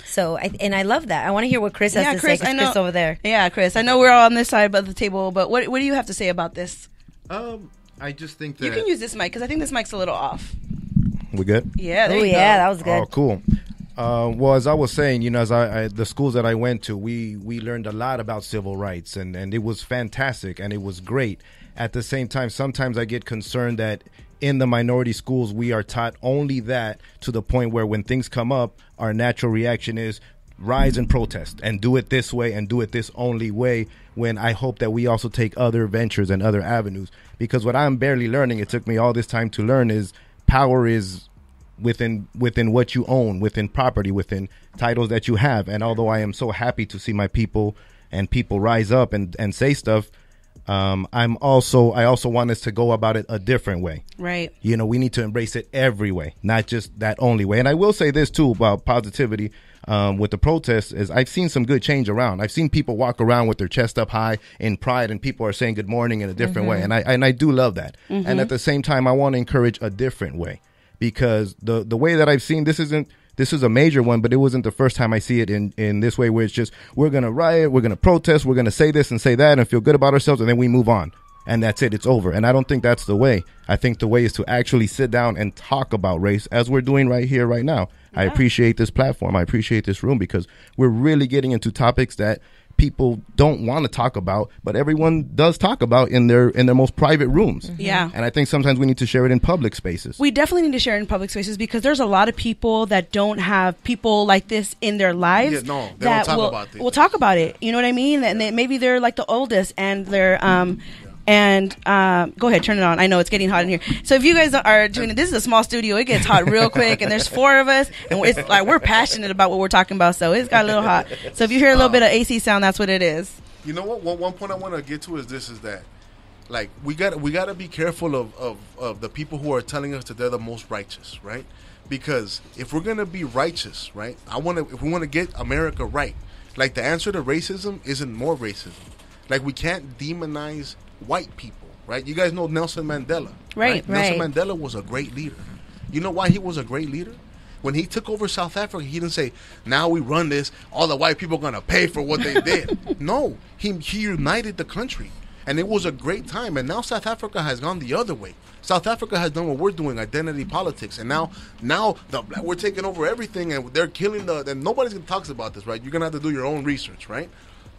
So, I love that. I want to hear what Chris has to say. Chris over there. Yeah, Chris. I know we're all on this side of the table, but what do you have to say about this? I just think that you can use this mic because I think this mic's a little off. We good? Yeah. There you go. That was good. Oh, cool. Well, as I was saying, as the schools that I went to, we learned a lot about civil rights, and it was fantastic and it was great. At the same time, sometimes I get concerned that in the minority schools, we are taught only that to the point where when things come up, our natural reaction is rise and protest and do it this way and do it this only way, when I hope that we also take other ventures and other avenues. Because what I'm barely learning, it took me all this time to learn, is power is within what you own, within property, within titles that you have. And although I am so happy to see my people and people rise up and say stuff, I also want us to go about it a different way. Right. You know, we need to embrace it every way, not just that only way. And I will say this too about positivity. With the protests, is I've seen some good change around. I've seen people walk around with their chest up high in pride, and people are saying good morning in a different way. And I do love that. And at the same time, I want to encourage a different way, because the way that I've seen, this is a major one, but it wasn't the first time I see it in this way, where it's just, we're going to riot, we're going to protest, we're going to say this and say that and feel good about ourselves, and then we move on. And that's it. It's over. And I don't think that's the way. I think the way is to actually sit down and talk about race, as we're doing right here, right now. Yeah. I appreciate this platform. I appreciate this room, because we're really getting into topics that people don't want to talk about, but everyone does talk about in their most private rooms. Yeah. And I think sometimes we need to share it in public spaces. We definitely need to share it in public spaces, because there's a lot of people that don't have people like this in their lives. Yeah, no, they that don't talk about this. will talk about it. You know what I mean? And maybe they're like the oldest, and they're go ahead, turn it on. I know it's getting hot in here. So if you guys are doing it, this is a small studio. It gets hot real quick, and there's 4 of us, and it's like we're passionate about what we're talking about. So it's got a little hot. So if you hear a little bit of AC sound, that's what it is. You know what? One point I want to get to is this: is that, like, we gotta be careful of the people who are telling us that they're the most righteous, right? Because if we're gonna be righteous, right? If we want to get America right, like, the answer to racism isn't more racism. Like, we can't demonize white people, right? You guys know Nelson Mandela, right? Nelson Mandela was a great leader. You know why he was a great leader? When he took over South Africa, he didn't say, now we run this, all the white people are going to pay for what they did. No, he united the country, and it was a great time. And now South Africa has gone the other way. South Africa has done what we're doing, identity politics, and now we're taking over everything, and they're killing and nobody's going to talk about this, right? You're going to have to do your own research, right?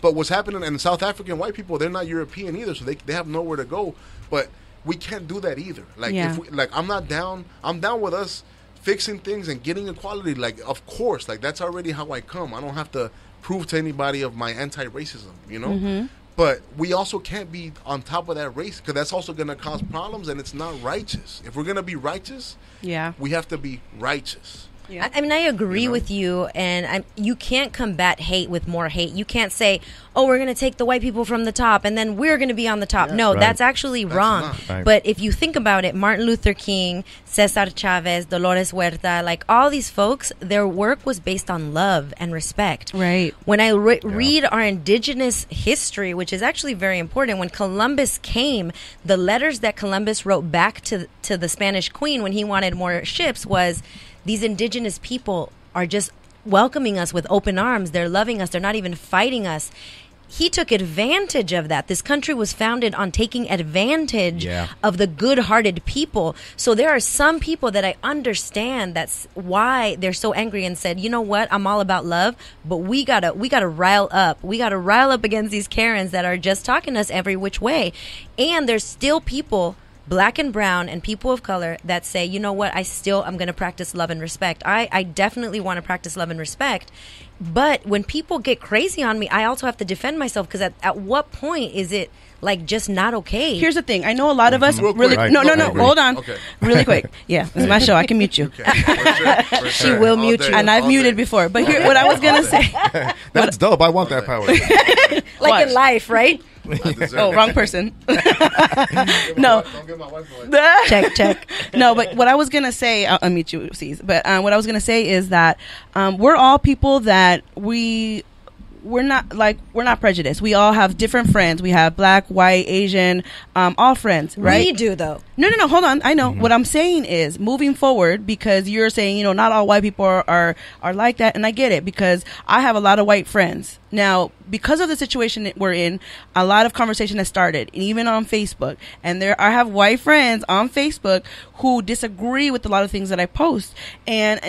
But what's happening, and South African white people, they're not European either, so they have nowhere to go. But we can't do that either. Like, I'm not down. I'm down with us fixing things and getting equality. Like, of course, like, that's already how I come. I don't have to prove to anybody of my anti-racism, you know? But we also can't be on top of that race, because that's also going to cause problems, and it's not righteous. If we're going to be righteous, we have to be righteous. Yeah. I mean, I agree with you, and you can't combat hate with more hate. You can't say, oh, we're going to take the white people from the top, and then we're going to be on the top. Yeah, no, that's actually wrong. Right. But if you think about it, Martin Luther King, Cesar Chavez, Dolores Huerta, like, all these folks, their work was based on love and respect. Right. When I read our indigenous history, which is actually very important, when Columbus came, the letters that Columbus wrote back to the Spanish Queen when he wanted more ships was, these indigenous people are just welcoming us with open arms. They're loving us. They're not even fighting us. He took advantage of that. This country was founded on taking advantage of the good-hearted people. So there are some people that I understand that's why they're so angry and said, you know what, I'm all about love, but we gotta rile up. We gotta rile up against these Karens that are just talking to us every which way. And there's still people, Black and brown and people of color, that say, you know what, I'm going to practice love and respect. I definitely want to practice love and respect. But when people get crazy on me, I also have to defend myself, because at what point is it, like, just not okay? Here's the thing. I know a lot of us really... No, hold on. Okay. Really quick. Yeah, it's my show. I can mute you. Okay. For sure. She will mute you. And I've muted before. But here, what I was going to say... That's dope. I want that power. Like in life, right? Oh, wrong person. No. Don't get my wife away. Check. No, but what I was going to say... I'll unmute you, C's. But what I was going to say is that we're all people that we're not prejudiced. We all have different friends. We have Black, white, Asian, all friends, right? We do, though. No, hold on. I know. What I'm saying is, moving forward, because you're saying, not all white people are like that, and I get it, because I have a lot of white friends, Now, because of the situation that we're in, a lot of conversation has started, even on Facebook. And I have white friends on Facebook who disagree with a lot of things that I post, and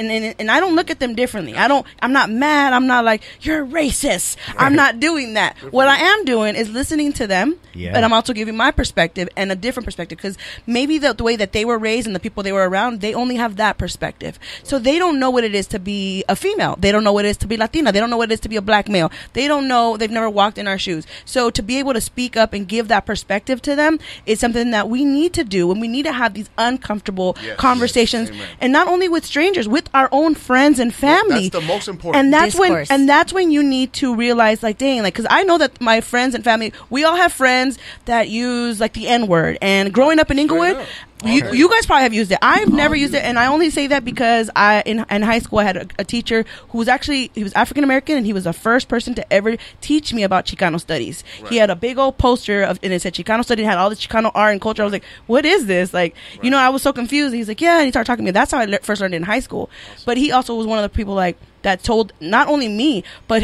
I don't look at them differently. I'm not mad. I'm not like, you're racist. I'm not doing that. What I am doing is listening to them, but I'm also giving my perspective and a different perspective, because maybe the way that they were raised and the people they were around, they only have that perspective. So they don't know what it is to be a female. They don't know what it is to be Latina. They don't know what it is to be a black male. They don't know. They've never walked in our shoes. So to be able to speak up and give that perspective to them is something that we need to do, and we need to have these uncomfortable conversations, and not only with strangers, with our own friends and family. That's the most important. And that's discourse. that's when you need to realize, like, dang, like, because I know that my friends and family, we all have friends that use like the N-word, and growing up in Inglewood, you guys probably have used it. I've never used it, and I only say that because in high school I had a teacher who was he was African American, and he was the first person to ever teach me about Chicano studies. He had a big old poster and it said Chicano studies, had all this Chicano art and culture. I was like, what is this? Like, I was so confused. He's like, yeah, and he started talking to me. That's how I first learned it in high school. But he also was one of the people like that told not only me, but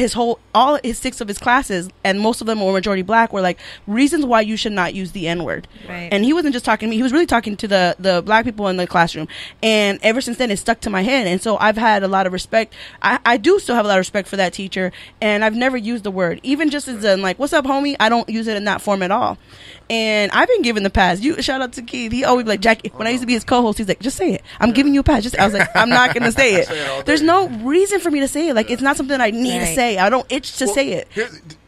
all his 6 of his classes, and most of them were majority black, were like reasons why you should not use the N-word. Right. And he wasn't just talking to me, he was really talking to the black people in the classroom. And ever since then, it stuck to my head. And so I've had a lot of respect. I do still have a lot of respect for that teacher, and I've never used the word, even just as in like, what's up, homie? I don't use it in that form at all. And I've been given the pass. Shout out to Keith. He always be like, Jackie, when I used to be his co-host, he's like, just say it. I'm giving you a pass. I was like, I'm not going to say it. There's no reason for me to say it. Like, it's not something I need to say. I don't itch to say it.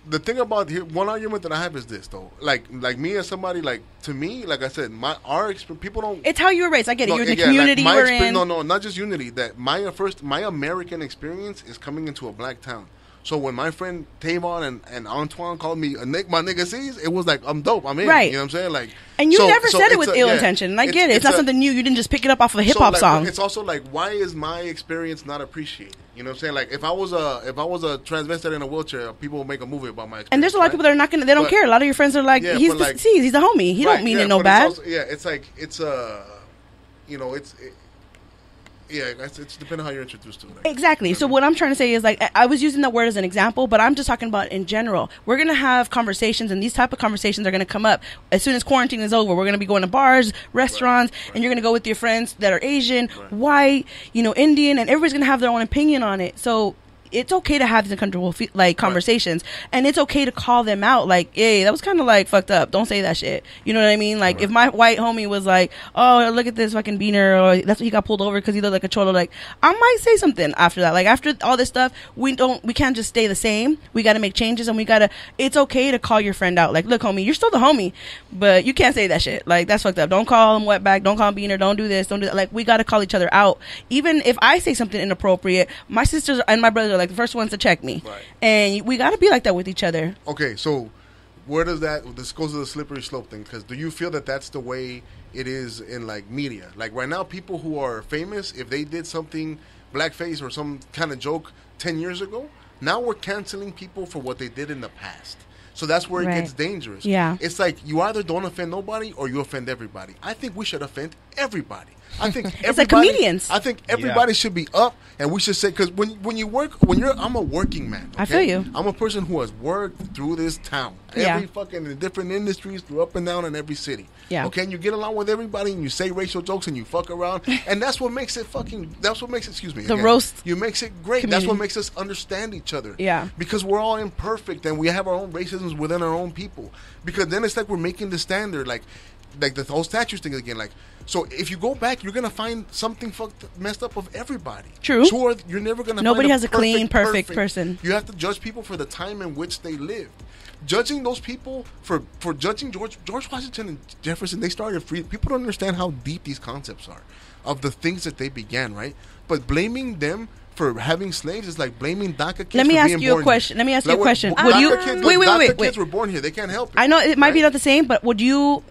The thing about one argument that I have is this, though. Like me as somebody, like, to me, like I said, our experience, people don't. It's how you were raised. I get it. You're in the community like you were in. No, not just unity. That my American experience is coming into a black town. So when my friend Tavon and Antoine called me my nigga sees, it was like, I'm dope, I'm in. Right. You know what I'm saying? Like, and you never said it with ill intention. And I get it. It's not something new. You didn't just pick it up off of a hip hop song. It's also like, why is my experience not appreciated? You know what I'm saying? Like, if I was a transvestite in a wheelchair, people would make a movie about my experience. And there's a lot of people that are not gonna. They don't care. A lot of your friends are like, he's the C's. He's a homie. He don't mean it no bad. It's like it's it's depending on how you're introduced to it. Exactly. So what I'm trying to say is, like, I was using that word as an example, but I'm just talking about in general. We're going to have conversations, and these type of conversations are going to come up as soon as quarantine is over. We're going to be going to bars, restaurants, and you're going to go with your friends that are Asian, white, Indian, and everybody's going to have their own opinion on it. So it's okay to have these uncomfortable conversations, and it's okay to call them out. Like, hey, that was kind of like fucked up. Don't say that shit. You know what I mean? Like, if my white homie was like, oh, look at this fucking beaner, or that's what he got pulled over because he looked like a cholo. Like, I might say something after that. Like, after all this stuff, we can't just stay the same. We got to make changes, and it's okay to call your friend out. Like, look, homie, you're still the homie, but you can't say that shit. Like, that's fucked up. Don't call him wetback. Don't call him beaner. Don't do this. Don't do that. Like, we got to call each other out. Even if I say something inappropriate, my sisters and my brothers are like the first ones to check me, and we got to be like that with each other. Okay, so where does this goes to the slippery slope thing? Because do you feel that that's the way it is in like media? Like right now, people who are famous, if they did something blackface or some kind of joke 10 years ago, now we're canceling people for what they did in the past. So that's where it gets dangerous. Yeah, it's like you either don't offend nobody or you offend everybody. I think we should offend everybody. I think it's like comedians. I think everybody should be up, and we should say, because I'm a working man. Okay? I feel you. I'm a person who has worked through this town, every fucking in different industries, through up and down in every city. Yeah. Okay, and you get along with everybody, and you say racial jokes, and you fuck around, and that's what makes it excuse me, the roast. You makes it great. Community. That's what makes us understand each other. Yeah. Because we're all imperfect, and we have our own racisms within our own people. Because then it's like we're making the standard, like the whole statues thing again, like. So if you go back, you're gonna find something messed up of everybody. True. So you're never gonna. Nobody find has a clean, perfect person. You have to judge people for the time in which they lived. Judging those people for judging George Washington and Jefferson, they started free. People don't understand how deep these concepts are, of the things that they began, right? But blaming them for having slaves is like blaming DACA kids. Let me for ask being you a born question. Here. Let me ask you a question. Would you wait? DACA kids were born here. They can't help it. I know it might be not the same, but would you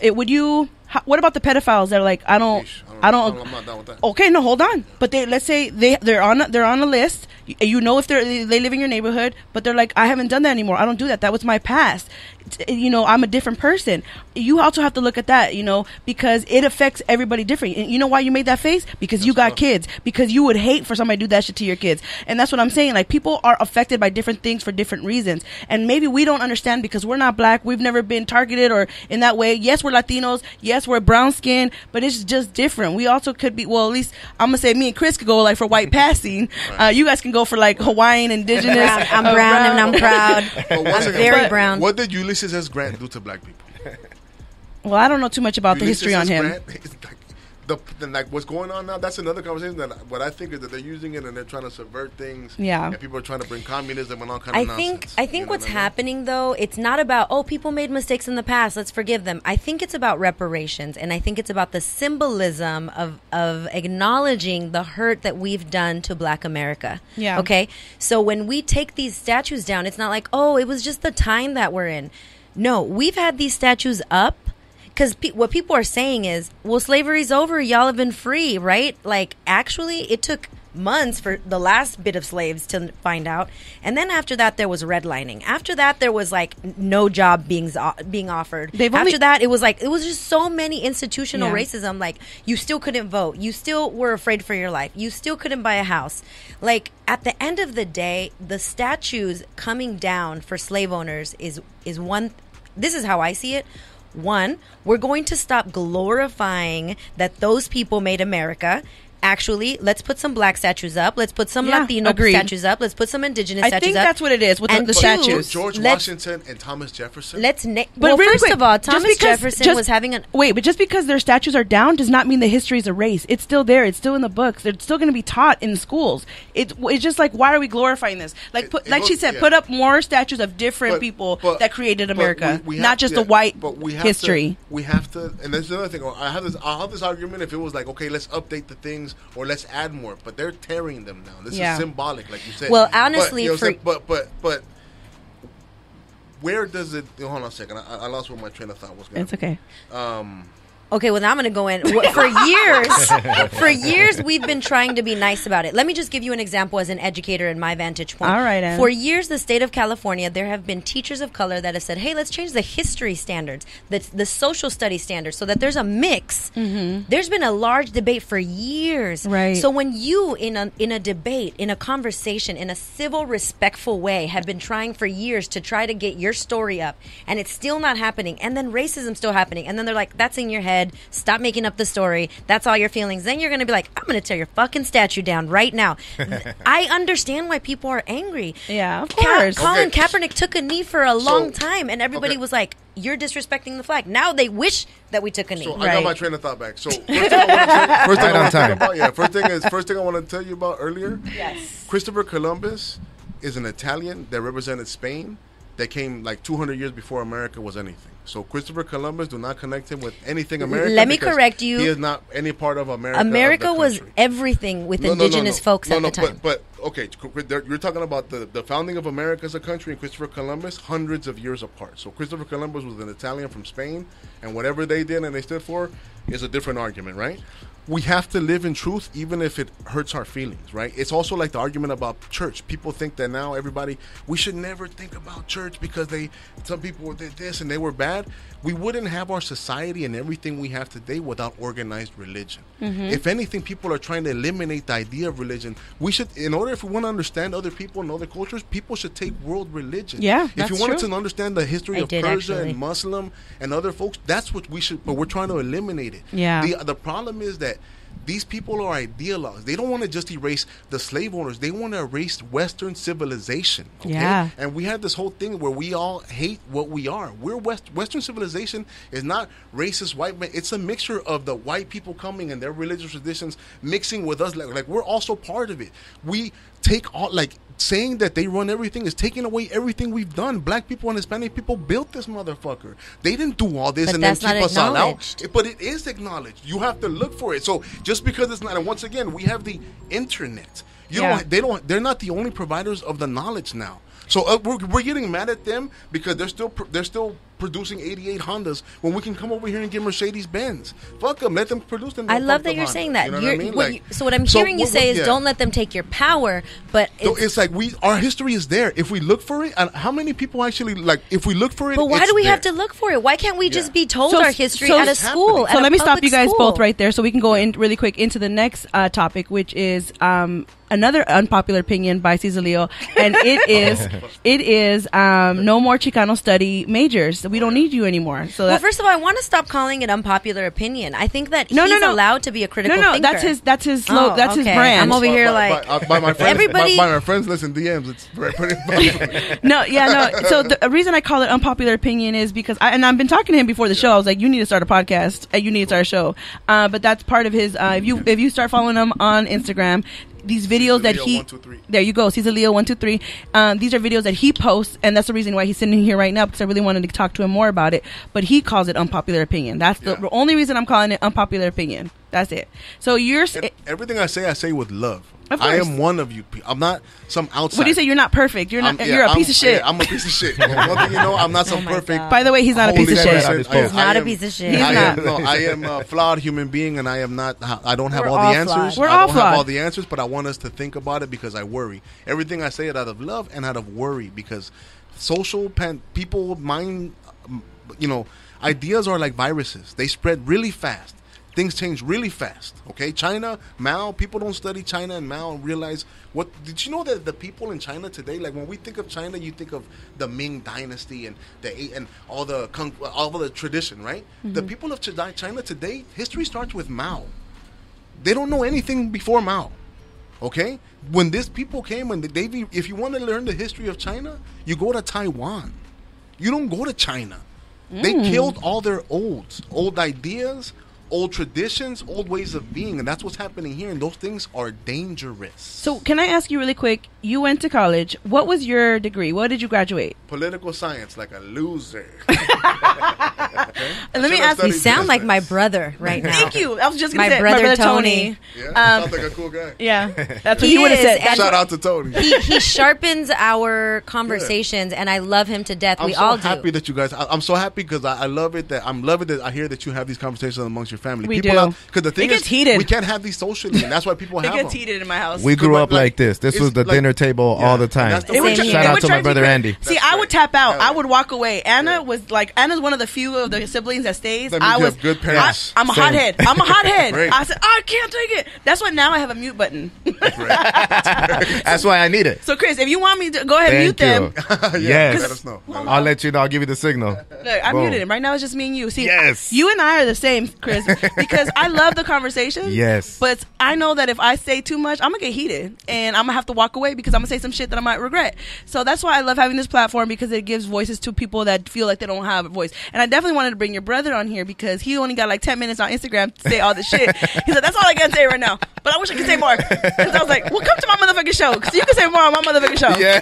what about the pedophiles that are like, I don't. I'm not down with that. Okay, no, hold on. But let's say they're on a list. You know if they live in your neighborhood, but they're like, I haven't done that anymore. I don't do that. That was my past. I'm a different person. You also have to look at that, because it affects everybody different. And you know why you made that face? Because you got kids. Because you would hate for somebody to do that shit to your kids. And that's what I'm saying. Like, people are affected by different things for different reasons. And maybe we don't understand because we're not black. We've never been targeted or in that way. Yes, we're Latinos. Yes, we're brown skin, but it's just different. We also could be, well, at least I'm going to say me and Chris could go like for white passing. You guys can go for like Hawaiian, indigenous. I'm brown and I'm proud. I'm very brown. What did Ulysses S. Grant do to black people? Well, I don't know too much about the history on him. Like what's going on now, that's another conversation. That what I think is that they're using it and they're trying to subvert things. Yeah, and people are trying to bring communism and all kind of nonsense. I think what's happening though, it's not about people made mistakes in the past, let's forgive them. I think it's about reparations, and I think it's about the symbolism of acknowledging the hurt that we've done to Black America. Yeah. Okay. So when we take these statues down, it's not like, it was just the time that we're in. No, we've had these statues up. Because what people are saying is, well, slavery's over. Y'all have been free, right? Like, actually, it took months for the last bit of slaves to find out. And then after that, there was redlining. After that, there was, like, no job being offered. After that, it was just so many institutional racism. Like, you still couldn't vote. You still were afraid for your life. You still couldn't buy a house. Like, at the end of the day, the statues coming down for slave owners is one. This is how I see it. One, we're going to stop glorifying that those people made America. Actually, let's put some black statues up. Let's put some Latino statues up. Let's put some indigenous statues up. I think that's what it is with the statues. George Washington and Thomas Jefferson. But really first of all, Thomas Jefferson was having an... Wait, but just because their statues are down does not mean the history is erased. It's still there. It's still in the books. They're still going to be taught in schools. It's just like, why are we glorifying this? Like, she said, put up more statues of different people that created America, not just the white history. We have to, and there's another thing. I'll have this argument if it was like, okay, let's update the things or let's add more, but they're tearing them down. This is symbolic, like you said. Well, honestly, but where does it? Hold on a second. I lost where my train of thought was going. It's okay. Okay, well, now I'm going to go in. For years, we've been trying to be nice about it. Let me just give you an example as an educator in my vantage point. All right, Ann. For years, the state of California, there have been teachers of color that have said, hey, let's change the history standards, the social studies standards, so that there's a mix. Mm-hmm. There's been a large debate for years. Right. So when you, in a debate, in a conversation, in a civil, respectful way, have been trying for years to try to get your story up, and it's still not happening, and then racism's still happening, and then they're like, that's in your head. Stop making up the story. That's all your feelings. Then you're going to be like, I'm going to tear your fucking statue down right now. I understand why people are angry. Yeah, of course. Colin Kaepernick took a knee for a long time, and everybody was like, you're disrespecting the flag. Now they wish that we took a knee. So I got my train of thought back. So first thing I want to tell you about earlier. Yes. Christopher Columbus is an Italian that represented Spain that came like 200 years before America was anything. So Christopher Columbus, do not connect him with anything American. Let me correct you. He is not any part of America. America was everything with indigenous folks at the time. But okay, you're talking about the founding of America as a country and Christopher Columbus, hundreds of years apart. So Christopher Columbus was an Italian from Spain, and whatever they did and they stood for is a different argument, right? We have to live in truth even if it hurts our feelings, right? It's also like the argument about church. People think that now we should never think about church because some people did this and they were bad. We wouldn't have our society and everything we have today without organized religion. Mm-hmm. If anything, people are trying to eliminate the idea of religion. We should, in order, if we want to understand other people and other cultures, people should take world religion. Yeah, if you wanted to understand the history of Persia and Muslim and other folks, that's what we should, but we're trying to eliminate it. Yeah. The problem is that these people are ideologues. They don't want to just erase the slave owners. They want to erase Western civilization. Okay? Yeah. And we have this whole thing where we all hate what we are. Western civilization is not racist white men. It's a mixture of the white people coming and their religious traditions mixing with us. Like we're also part of it. We take all, like, saying that they run everything is taking away everything we've done. Black people and Hispanic people built this motherfucker. They didn't do all this and then keep us all out. But it is acknowledged. You have to look for it. So just because it's not, and once again, we have the internet. They're not the only providers of the knowledge now. So we're getting mad at them because they're still producing 88 Hondas when we can come over here and get Mercedes Benz. Fuck them, let them produce them. I love that you're saying that. You know what I mean? So what I'm hearing you say is don't let them take your power, but it's like our history is there. If we look for it, and how many people actually if we look for it? But why do we have to look for it? Why can't we just be told our history at a school? So let me stop you guys both right there, so we can go in really quick into the next topic, which is another unpopular opinion by Cecilio, and it is no more Chicano study majors. We don't need you anymore. So well, first of all, I want to stop calling it unpopular opinion. I think that he's allowed to be a critical thinker. That's his that's his brand. I'm over here like by my friends, everybody. By my friends, listen DMs. It's pretty funny. No. So the reason I call it unpopular opinion is because I've been talking to him before the show. I was like, you need to start a podcast. You need to start a show. But that's part of his. If you start following him on Instagram, these videos that he 123. There you go, Cecilio 123. These are videos that he posts, and that's the reason why he's sitting here right now, because I really wanted to talk to him more about it. But he calls it unpopular opinion. That's the only reason I'm calling it unpopular opinion. That's it. So everything I say with love. I am one of you. I'm not some outsider. What do you say? You're not perfect. You're not. You're a piece of shit. Yeah, I'm a piece of shit. One thing you know, I'm not some perfect. By the way, he's not a piece of shit. He's not a piece of shit. I am a flawed human being, and I am not. I don't have all the answers. We're all flawed. I don't have all the answers, but I want us to think about it because I worry. Everything I say it out of love and out of worry because people mind. Ideas are like viruses. They spread really fast. Things change really fast, okay? China, Mao, people don't study China and Mao and realize what... Did you know that the people in China today, like when we think of China, you think of the Ming Dynasty and all the tradition, right? Mm-hmm. The people of China today, history starts with Mao. They don't know anything before Mao, okay? When these people came, if you want to learn the history of China, you go to Taiwan. You don't go to China. They killed all their old ideas, old traditions, old ways of being, and that's what's happening here, and those things are dangerous. So can I ask you really quick, you went to college. What was your degree? What did you graduate? Political science, like a loser. And let me ask you, sound like my brother right now. Thank you. I was just going to say, my brother Tony. Yeah, sounds like a cool guy. Yeah, that's what he would have said. Shout out to Tony. He sharpens our conversations, and I love him to death. We all do. I'm so happy that you guys. I'm so happy because I love it that I hear that you have these conversations amongst your family. We do. Because the thing is, heated. We can't have these socially, and that's why people have them. It gets heated in my house. We grew up like this. This was the dinner table all the time. Shout out to my brother Andy. See, I would tap out. I would walk away. Anna's one of the few of the siblings that stays. Have good parents. I'm a hothead. I said, I can't take it. That's why now I have a mute button. That's why I need it. So, Chris, if you want me to go ahead and mute them. Yes. Let us know. I'll let you know. I'll give you the signal. Look, I muted him. Right now it's just me and you. See, yes. You and I are the same, Chris, because I love the conversation. Yes. But I know that if I say too much, I'm going to get heated. And I'm going to have to walk away because I'm going to say some shit that I might regret. So that's why I love having this platform, because it gives voices to people that feel like they don't have a voice. And I definitely wanted to bring your brother on here because he only got like 10 minutes on Instagram to say all this shit. He said, that's all I can say right now. But I wish I could say more. Because I was like, well, come to my motherfucking show because you can say more on my motherfucking show. Yeah.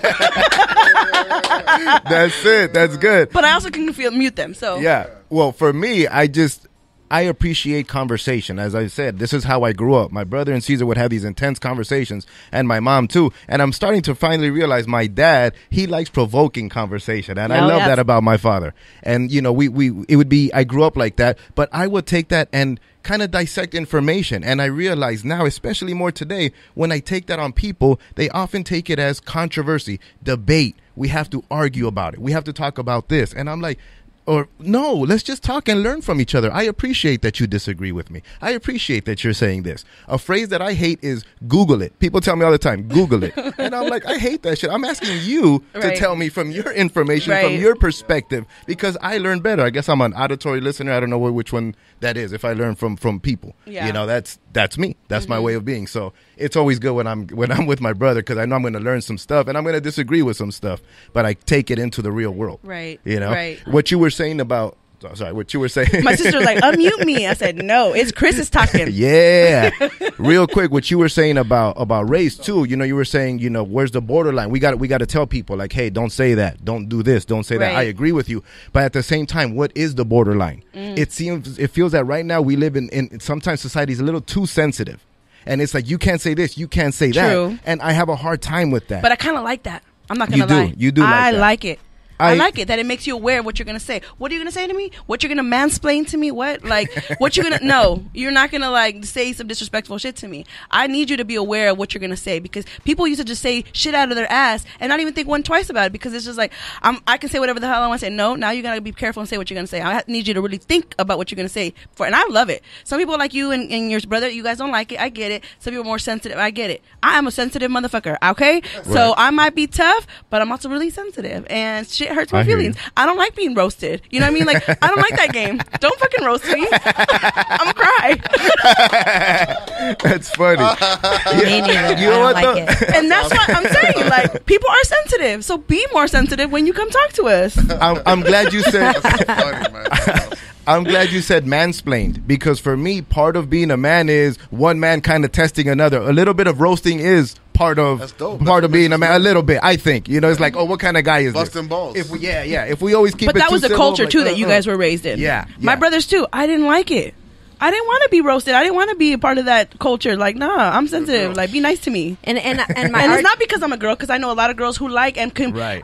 That's it. That's good. But I also can mute them. So yeah. Well, for me, I appreciate conversation. As I said, this is how I grew up. My brother and Caesar would have these intense conversations, and my mom too. And I'm starting to finally realize my dad, he likes provoking conversation, and I love that about my father. And you know, I grew up like that, but I would take that and kind of dissect information. And I realize now, especially more today, when I take that on people, they often take it as controversy, debate. We have to argue about it. We have to talk about this. And I'm like, or no, let's just talk and learn from each other. I appreciate that you disagree with me. I appreciate that you're saying this. A phrase that I hate is Google it. People tell me all the time, Google it. And I'm like, I hate that shit. I'm asking you to tell me from your information, from your perspective, because I learn better. I guess I'm an auditory listener. I don't know which one that is. If I learn from people, you know, that's me. That's my way of being. So it's always good when I'm with my brother, because I know I'm going to learn some stuff and I'm going to disagree with some stuff, but I take it into the real world. Right. You know, right. What you were saying about, what you were saying. My sister was like, unmute me. I said, no, it's Chris is talking. Yeah. Real quick, what you were saying about race too, you know, you were saying, you know, where's the borderline? We got to tell people like, hey, don't say that. Don't do this. Don't say that. I agree with you. But at the same time, what is the borderline? It feels that right now we live in sometimes society is a little too sensitive. And it's like, you can't say this, you can't say that. And I have a hard time with that. But I kind of like that. I'm not gonna lie. You do like I that. like it. I like it that it makes you aware of what you're going to say. What are you going to say to me? What you're going to mansplain to me? What? Like, what you're going to... No, you're not going to, like, say some disrespectful shit to me. I need you to be aware of what you're going to say, because people used to just say shit out of their ass and not even think twice about it, because it's just like, I can say whatever the hell I want to say. No, now you got to be careful and say what you're going to say. I need you to really think about what you're going to say. And I love it. Some people like you and your brother, you guys don't like it. I get it. Some people are more sensitive. I get it. I am a sensitive motherfucker, okay? Right. So I might be tough, but I'm also really sensitive, and shit hurts my feelings. I don't like being roasted. You know what I mean? Like, I don't like that game. Don't fucking roast me. I'm gonna cry. That's funny. Me neither. You know what? Like it. And that's what I'm saying. Like, people are sensitive, so be more sensitive when you come talk to us. I'm glad you said. That's so funny, man. That's awesome. I'm glad you said mansplained, because for me, part of being a man is one man kind of testing another. A little bit of roasting is part of being a man. A little bit, I think. You know, it's like, oh, what kind of guy is busting this? balls? If we always keep. But it that too was the civil, culture like, too that you guys were raised in. Yeah, My brothers too. I didn't like it. I didn't want to be roasted. I didn't want to be a part of that culture. Like, nah, I'm sensitive. Like, be nice to me. And And it's not because I'm a girl, because I know a lot of girls who like and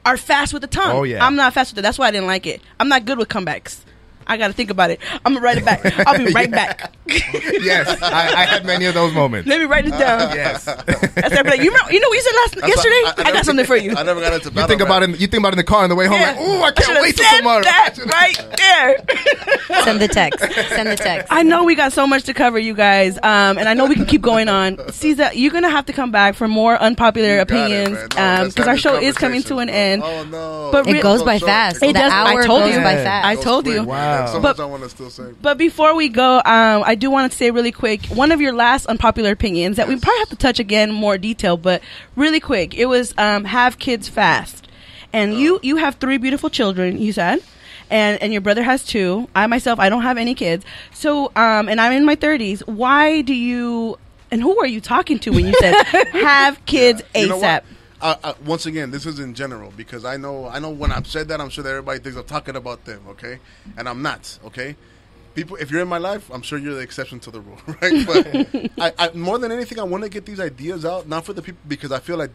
are fast with the tongue. Oh, yeah. I'm not fast with it. That's why I didn't like it. I'm not good with comebacks. I got to think about it. I'm going to write it back. I'll be right back. Yes, I had many of those moments. Let me write it down. Yes. That's like, you know what you said yesterday? I got something for you. I never got into battle You think about it in the car on the way home, like, oh, I can't wait till tomorrow. That right there. Send the text. I know we got so much to cover, you guys, and I know we can keep going on. Caesar, you're gonna have to come back for more unpopular opinions, because our show is coming to an end. Oh no! But it goes by fast. It does. Hour I told goes you. by fast. I told you. Wow. So much I want to still say. But before we go, I do want to say really quick, one of your last unpopular opinions that we probably have to touch again in more detail, but really quick, it was have kids fast. And you have 3 beautiful children, you said, and your brother has 2. I myself, I don't have any kids. So, and I'm in my 30s. Why do you, and who are you talking to when you said have kids ASAP? Once again, this is in general, because I know when I've said that, I'm sure that everybody thinks I'm talking about them, okay? And I'm not, okay? People, if you're in my life, I'm sure you're the exception to the rule, right? But I more than anything, I want to get these ideas out, not for the people, because I feel like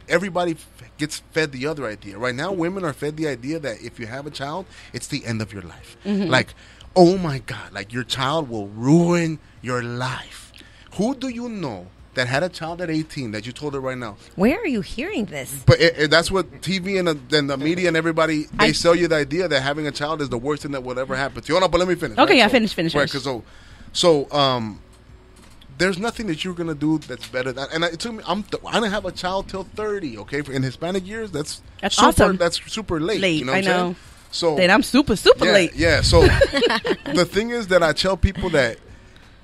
everybody gets fed the other idea. Right now, women are fed the idea that if you have a child, it's the end of your life. Mm-hmm. Like, oh my God, like your child will ruin your life. Who do you know that had a child at 18 that you told her right now? Where are you hearing this? But that's what TV and the media and everybody, they sell you the idea that having a child is the worst thing that will ever happen to you. Oh, no, but let me finish. Okay, right? yeah, finish. Right, because so there's nothing that you're going to do that's better than, and it took me, I didn't have a child till 30, okay? In Hispanic years, that's super, awesome. That's super late. You know what I I'm know. saying? So, then I'm super late. Yeah, so the thing is that I tell people that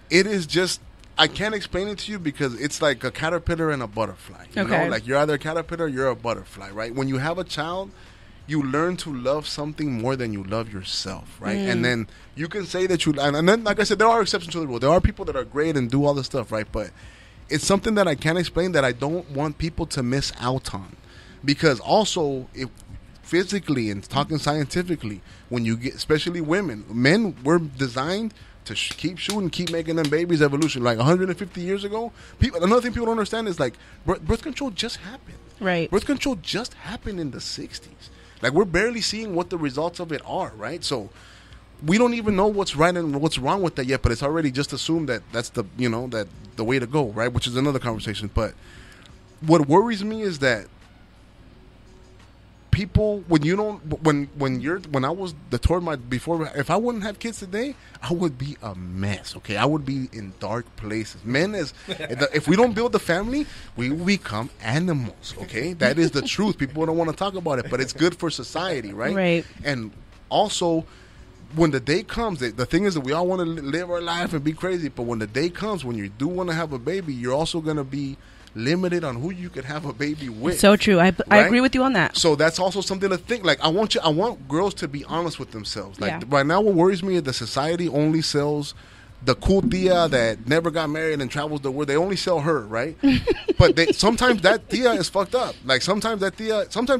it is just, I can't explain it to you because it's like a caterpillar and a butterfly. You know, like you're either a caterpillar or you're a butterfly, right? When you have a child, you learn to love something more than you love yourself, right? And then you can say that and then, like I said, there are exceptions to the rule. There are people that are great and do all this stuff, right? But it's something that I can't explain that I don't want people to miss out on. Because also, if physically and talking scientifically, when you get, especially men were designed to keep shooting, keep making them babies. Evolution, like 150 years ago. Another thing people don't understand is like birth control just happened. Right. Birth control just happened in the 60s. Like we're barely seeing what the results of it are. Right. So we don't even know what's right and what's wrong with that yet. But it's already just assumed that that's the the way to go. Right. Which is another conversation. But what worries me is that people, when I was before, if I wouldn't have kids today, I would be a mess. Okay, I would be in dark places. Men, if we don't build the family, we will become animals. Okay, that is the truth. People don't want to talk about it, but it's good for society, right? Right. And also, when the day comes, the thing is that we all want to live our life and be crazy, but when the day comes, when you do want to have a baby, you're also going to be limited on who you could have a baby with. So true. I agree with you on that. So that's also something to think. Like I want girls to be honest with themselves. Like right now, what worries me is the society only sells the cool tia that never got married and travels the world. They only sell her, right? But sometimes that tia is fucked up. Like sometimes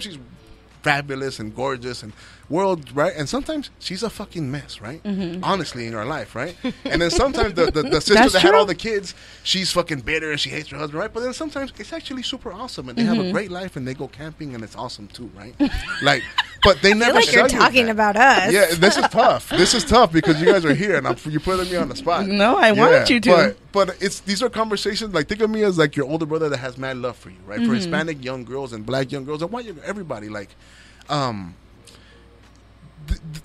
she's fabulous and gorgeous and world, right? And sometimes she's a fucking mess, right? Honestly, in her life, right? And then sometimes the sister that had all the kids, she's fucking bitter and she hates her husband, right? But then sometimes it's actually super awesome and they have a great life and they go camping and it's awesome too, right? Like, but they never like you're talking about us. Yeah, this is tough. This is tough because you guys are here and you're putting me on the spot. No, I wanted you to. But these are conversations, like, think of me as like your older brother that has mad love for you, right? For Hispanic young girls and black young girls and white everybody, like,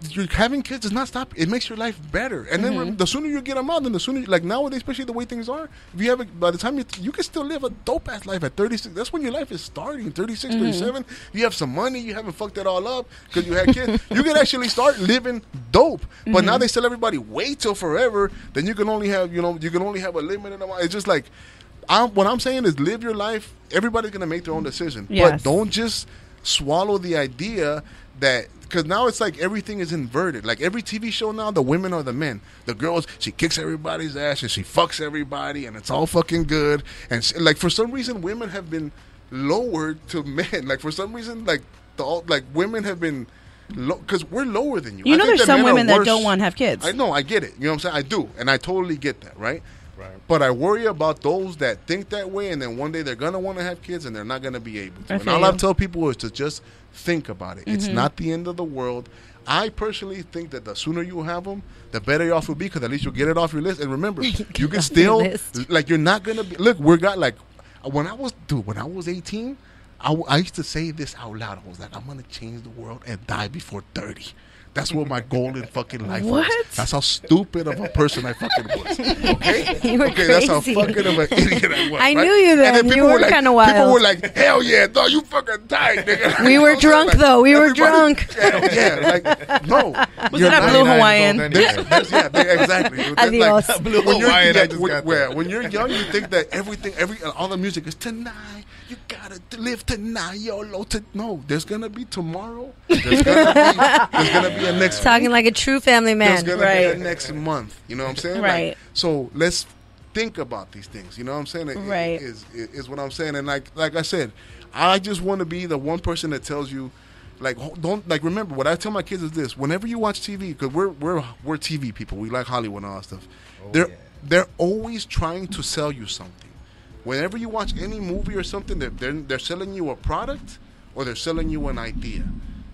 you're having kids does not stop. It makes your life better, and then the sooner you get them out, then the sooner, like nowadays, especially the way things are, if you have by the time you can still live a dope ass life at 36. That's when your life is starting. 36, 37. You have some money. You haven't fucked it all up because you had kids. You can actually start living dope. But now they tell everybody wait till forever. Then you can only have a limited amount. It's just like what I'm saying is live your life. Everybody's gonna make their own decision, but don't just swallow the idea that. Because now it's like everything is inverted. Like every TV show now, the women are the men. The girls, she kicks everybody's ass and she fucks everybody and it's all fucking good. And like for some reason, women have been lowered to men. Like for some reason, like women have been because we're lower than you. You know, there's some women that don't want to have kids. I know, I get it. You know what I'm saying? I do, and I totally get that, right? Right. But I worry about those that think that way, and then one day they're gonna want to have kids, and they're not gonna be able to. And all I tell people is to just think about it. It's not the end of the world. I personally think that the sooner you have them, the better off you'll be, because at least you'll get it off your list. And remember, you can still like you're not gonna be. Look, when I was 18. I used to say this out loud. I was like, I'm going to change the world and die before 30. That's what my goal in fucking life was. That's how stupid of a person I fucking was. Okay? You were crazy. That's how fucking of an idiot I was. I knew you then. And then You were kind of wild. People were like, hell yeah, no, you fucking died, nigga. We were drunk, though. We were drunk. Hell yeah. Like, no. Was it a blue Hawaiian? Exactly. Adios. Blue Hawaiian, I just got that. When you're young, you think that all the music is tonight. You gotta live tonight, YOLO. No, there's gonna be tomorrow. There's gonna be a next. Talking like a true family man. There's gonna be a next month. You know what I'm saying? Right. Like, so let's think about these things. You know what I'm saying? Right. Is what I'm saying. And like I said, I just want to be the one person that tells you, like, don't like. Remember, what I tell my kids is this: whenever you watch TV, because we're TV people, we like Hollywood and all that stuff. They're always trying to sell you something. Whenever you watch any movie or something, they're selling you a product or they're selling you an idea.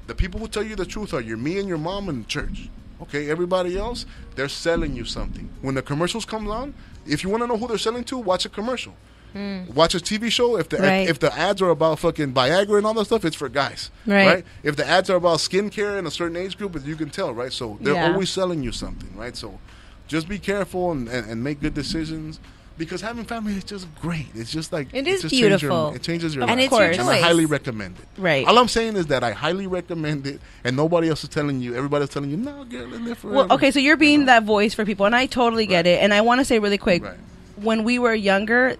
The people who tell you the truth are me and your mom in church. Okay, everybody else, they're selling you something. When the commercials come on, if you want to know who they're selling to, watch a commercial. Watch a TV show. If the ads are about fucking Viagra and all that stuff, it's for guys. Right? If the ads are about skincare in a certain age group, you can tell, right? So they're always selling you something, right? So just be careful and make good decisions. Because having family is just great. It's just like it is beautiful. It changes your and life. It's your choice. And I highly recommend it. Right. All I'm saying is that I highly recommend it, and nobody else is telling you. Everybody's telling you, no, girl, live forever. Well, okay, so you're being that voice for people, and I totally get it. And I want to say really quick, when we were younger,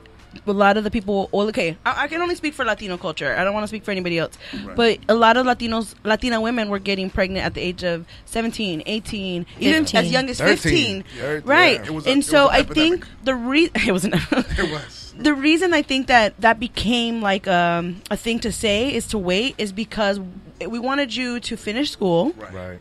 a lot of the people, I can only speak for Latino culture. I don't want to speak for anybody else. Right. But a lot of Latina women were getting pregnant at the age of 17, 18, 15. Even as young as 15. Right. Yeah. And so I think the reason... It was. The reason I think that became like a thing to say is to wait is because we wanted you to finish school. Right.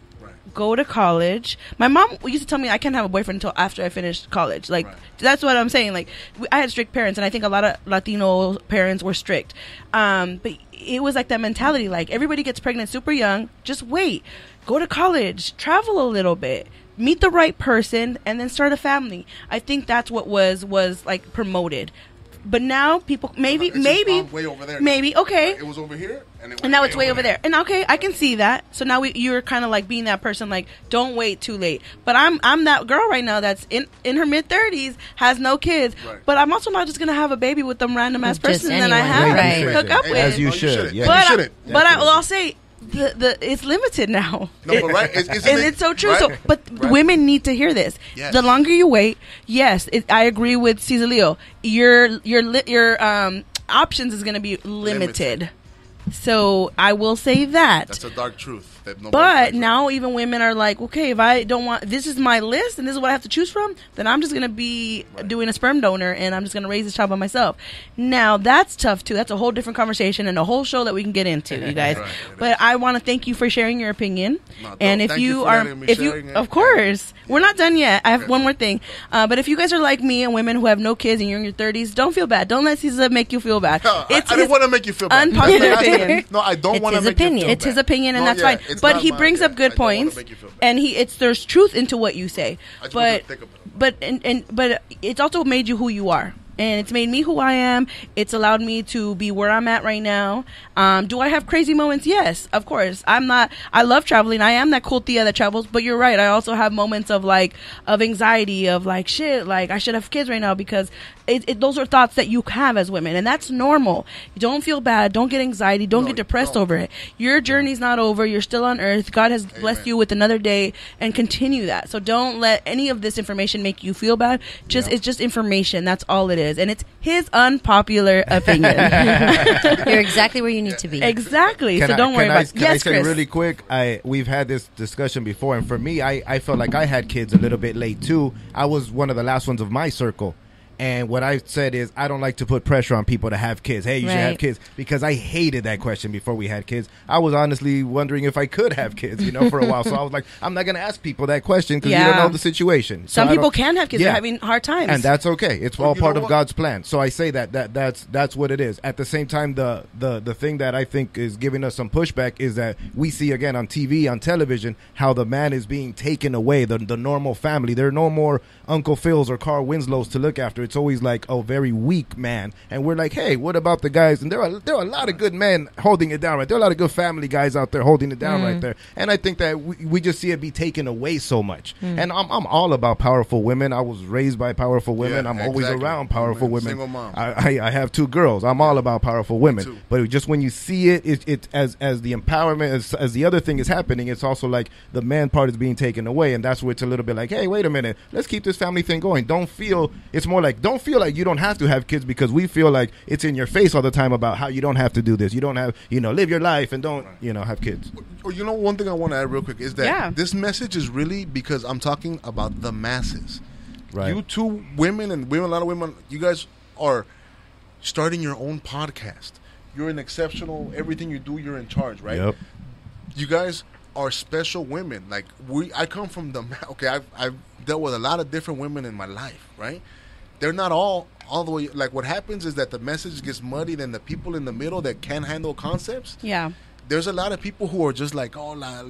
Go to college. My mom used to tell me I can't have a boyfriend until after I finished college. Like, that's what I'm saying. Like, I had strict parents, and I think a lot of Latino parents were strict. But it was like that mentality. Like, everybody gets pregnant super young. Just wait. Go to college. Travel a little bit. Meet the right person, and then start a family. I think that's what was like promoted. But now people maybe way over there. Maybe okay. It was over here, and now it's way over there. And okay, I can see that. So now you're kind of like being that person, like don't wait too late. But I'm that girl right now that's in her mid-30s, has no kids. Right. But I'm also not just gonna have a baby with them random ass person that I have hook up with. As you should. Yeah. But I'll say. It's limited now. No, but right, it's so true. Right? Women need to hear this. Yes. The longer you wait, I agree with Cesarlio. Your options is going to be limited. So I will say that. That's a dark truth. that nobody But pays for. now even women are like, okay, if I don't want, this is my list and this is what I have to choose from, then I'm just going to be doing a sperm donor and I'm just going to raise this child by myself. Now, that's tough too. That's a whole different conversation and a whole show that we can get into, you guys. Right, but I want to thank you for sharing your opinion. No, And if thank you for are, letting me if sharing you, it. of course, we're not done yet. I have one more thing. But if you guys are like me and women who have no kids and you're in your 30s, don't feel bad. Don't let Caesar make you feel bad. No, I didn't want to make you feel bad. unpopular opinion. No, I don't It's want to his make you opinion. feel It's his bad. opinion, and No, that's yeah, fine. it's But not he mine, brings yeah. up good I don't wanna points, make you feel bad. and there's truth into what you say. I just want But to think about it. but it's also made you who you are. And it's made me who I am. It's allowed me to be where I'm at right now. Do I have crazy moments? Yes, of course. I love traveling. I am that cool tia that travels. But you're right. I also have moments of anxiety, of shit, I should have kids right now, because those are thoughts that you have as women. And that's normal. Don't feel bad. Don't get anxiety. Don't get depressed over it. Your journey's not over. You're still on earth. God has blessed you with another day, and continue that. So don't let any of this information make you feel bad. It's just information. That's all it is. And it's his unpopular opinion. You're exactly where you need to be. Exactly. So don't worry about it. Can I Yes, say Chris. really quick? We've had this discussion before, and for me, I felt like I had kids a little bit late too. I was one of the last ones of my circle. And what I said is, I don't like to put pressure on people to have kids. Hey, you should have kids. Because I hated that question before we had kids. I was honestly wondering if I could have kids, for a while. So I was like, I'm not going to ask people that question because you don't know the situation. So Some people can have kids. They're having hard times. And that's okay. It's all you part know of what? God's plan. So I say that's what it is. At the same time, the thing that I think is giving us some pushback is that we see again on TV, on television, how the man is being taken away, the normal family. There are no more Uncle Phil's or Carl Winslows to look after. It's always like, oh, very weak man. And we're like, hey, what about the guys? And there are a lot of good men holding it down, right? There are a lot of good family guys out there holding it down right there. And I think that we just see it be taken away so much. And I'm all about powerful women. I was raised by powerful women. Yeah, I'm always exactly. around powerful I'm a women. single mom. I have 2 girls. I'm all about powerful women. too. But just when you see it as the empowerment, as the other thing is happening, it's also like the man part is being taken away. And that's where it's a little bit like, hey, wait a minute. Let's keep this family thing going. Don't feel like you don't have to have kids, because we feel like it's in your face all the time about how you don't have to do this. You don't have, live your life and don't, have kids. Or, one thing I want to add real quick is that this message is really because I'm talking about the masses. Right. You 2 women and a lot of women, you guys are starting your own podcast. You're an exceptional, everything you do, you're in charge, right? Yep. You guys are special women. I come from I've dealt with a lot of different women in my life, right? They're not all the way. What happens is that the message gets muddied, and the people in the middle that can't handle concepts. Yeah. There's a lot of people who are just like, oh, la,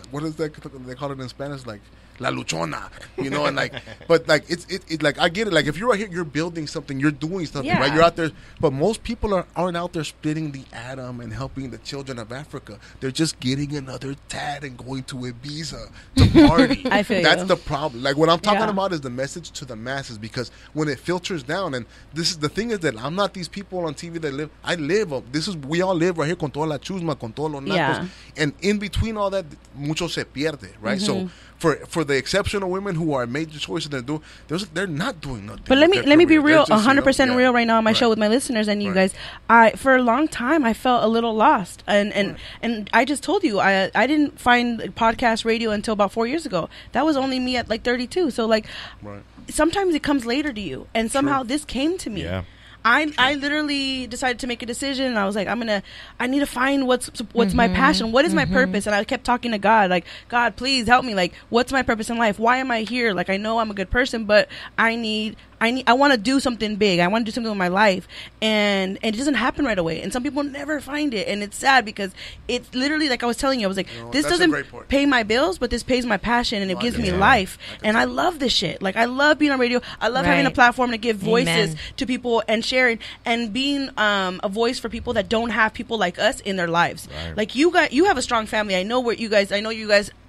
what is that? They call it in Spanish, la luchona, and but it's I get it. If you're right here, you're building something, you're doing something, right? You're out there, but most people aren't out there splitting the atom and helping the children of Africa. They're just getting another tad and going to Ibiza to party. I feel That's you. the problem. What I'm talking about is the message to the masses, because when it filters down, and this is the thing is that I'm not these people on TV that live. I live. We all live right here con toda la chusma, con todos los nacos, and in between all that, mucho se pierde, right? So. For the exceptional women who are major choices they're not doing nothing. But let me be real, 100% real right now on my Right. show with my listeners and you guys. For a long time I felt a little lost, and I just told you I didn't find podcast radio until about 4 years ago. That was only me at 32. So sometimes it comes later to you, and somehow this came to me. Yeah. I literally decided to make a decision, and I was like, I need to find what's my passion, what is my purpose, and I kept talking to God, God, please help me, what's my purpose in life, why am I here, I know I'm a good person, but I want to do something big. I want to do something with my life, and it doesn't happen right away. And some people never find it, and it's sad because it's literally like I was telling you. I was like, this doesn't pay my bills, but this pays my passion, and it gives me life. And I love this shit. I love being on radio. I love having a platform to give voices to people and sharing and being a voice for people that don't have people like us in their lives. Right. You have a strong family. I know you guys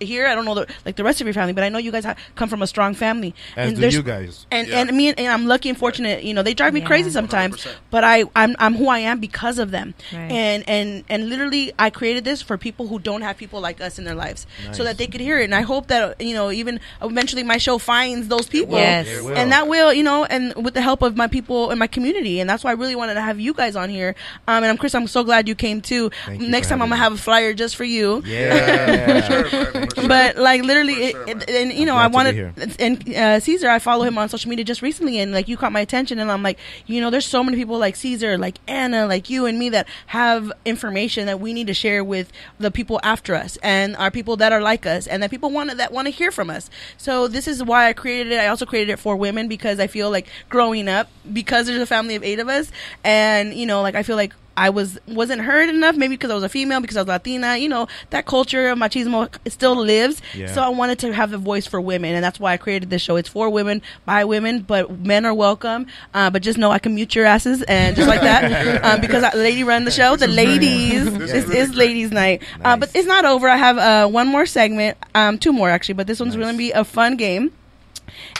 here. I don't know the rest of your family, but I know you guys come from a strong family. As and do you guys. And me I'm lucky and fortunate. You know, they drive me Yeah. crazy sometimes, 100%. but I'm who I am because of them. Right. And literally, I created this for people who don't have people like us in their lives, so Nice. that they could hear it. And I hope that, you know, even eventually my show finds those people. Yes. It will. And that will, you know, and with the help of my people in my community. And that's why I really wanted to have you guys on here. And Chris, I'm so glad you came too. Thank you Next for time I'm going to having have a flyer just for you. Yeah. For sure, man, for sure. But like literally, For sure, man. and you know, I'm I glad to wanted, be and Caesar, I follow him on social media just recently, and like you caught my attention, and I'm like, you know, there's so many people like Caesar, like Anna, like you and me that have information that we need to share with the people after us and our people that are like us, and that people want to hear from us. So this is why I created it. I also created it for women because I feel like growing up, because there's a family of 8 of us, and you know, like I feel like I wasn't heard enough, maybe because I was a female, because I was Latina. You know, that culture of machismo still lives. Yeah. So I wanted to have a voice for women, and that's why I created this show. It's for women, by women, but men are welcome. But just know I can mute your asses, and just like that, because I lady run the show. The ladies, This this is really is great. ladies' night. Nice. But it's not over. I have one more segment, 2 more actually, but this one's Nice. going to be a fun game.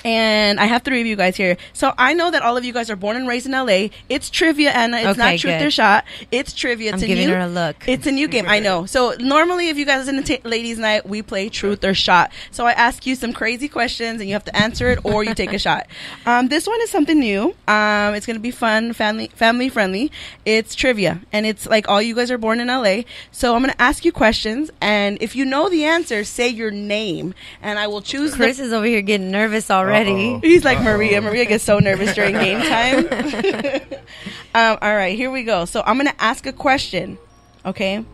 And I have 3 of you guys here. So I know that all of you guys are born and raised in LA. It's trivia, Anna. It's Okay, not truth good. or shot. It's trivia. It's I'm a giving new, her a look. It's a new game. I know. So normally, if you guys are in the ladies' night, we play truth or shot. So I ask you some crazy questions, and you have to answer it, or you take a shot. This one is something new. It's going to be fun, family friendly. It's trivia, and it's like all you guys are born in LA. So I'm going to ask you questions, and if you know the answer, say your name, and I will choose. Chris is over here getting nervous already. Uh-oh. He's like Maria. Maria gets so nervous during game time. All right, here we go. So I'm going to ask a question, okay?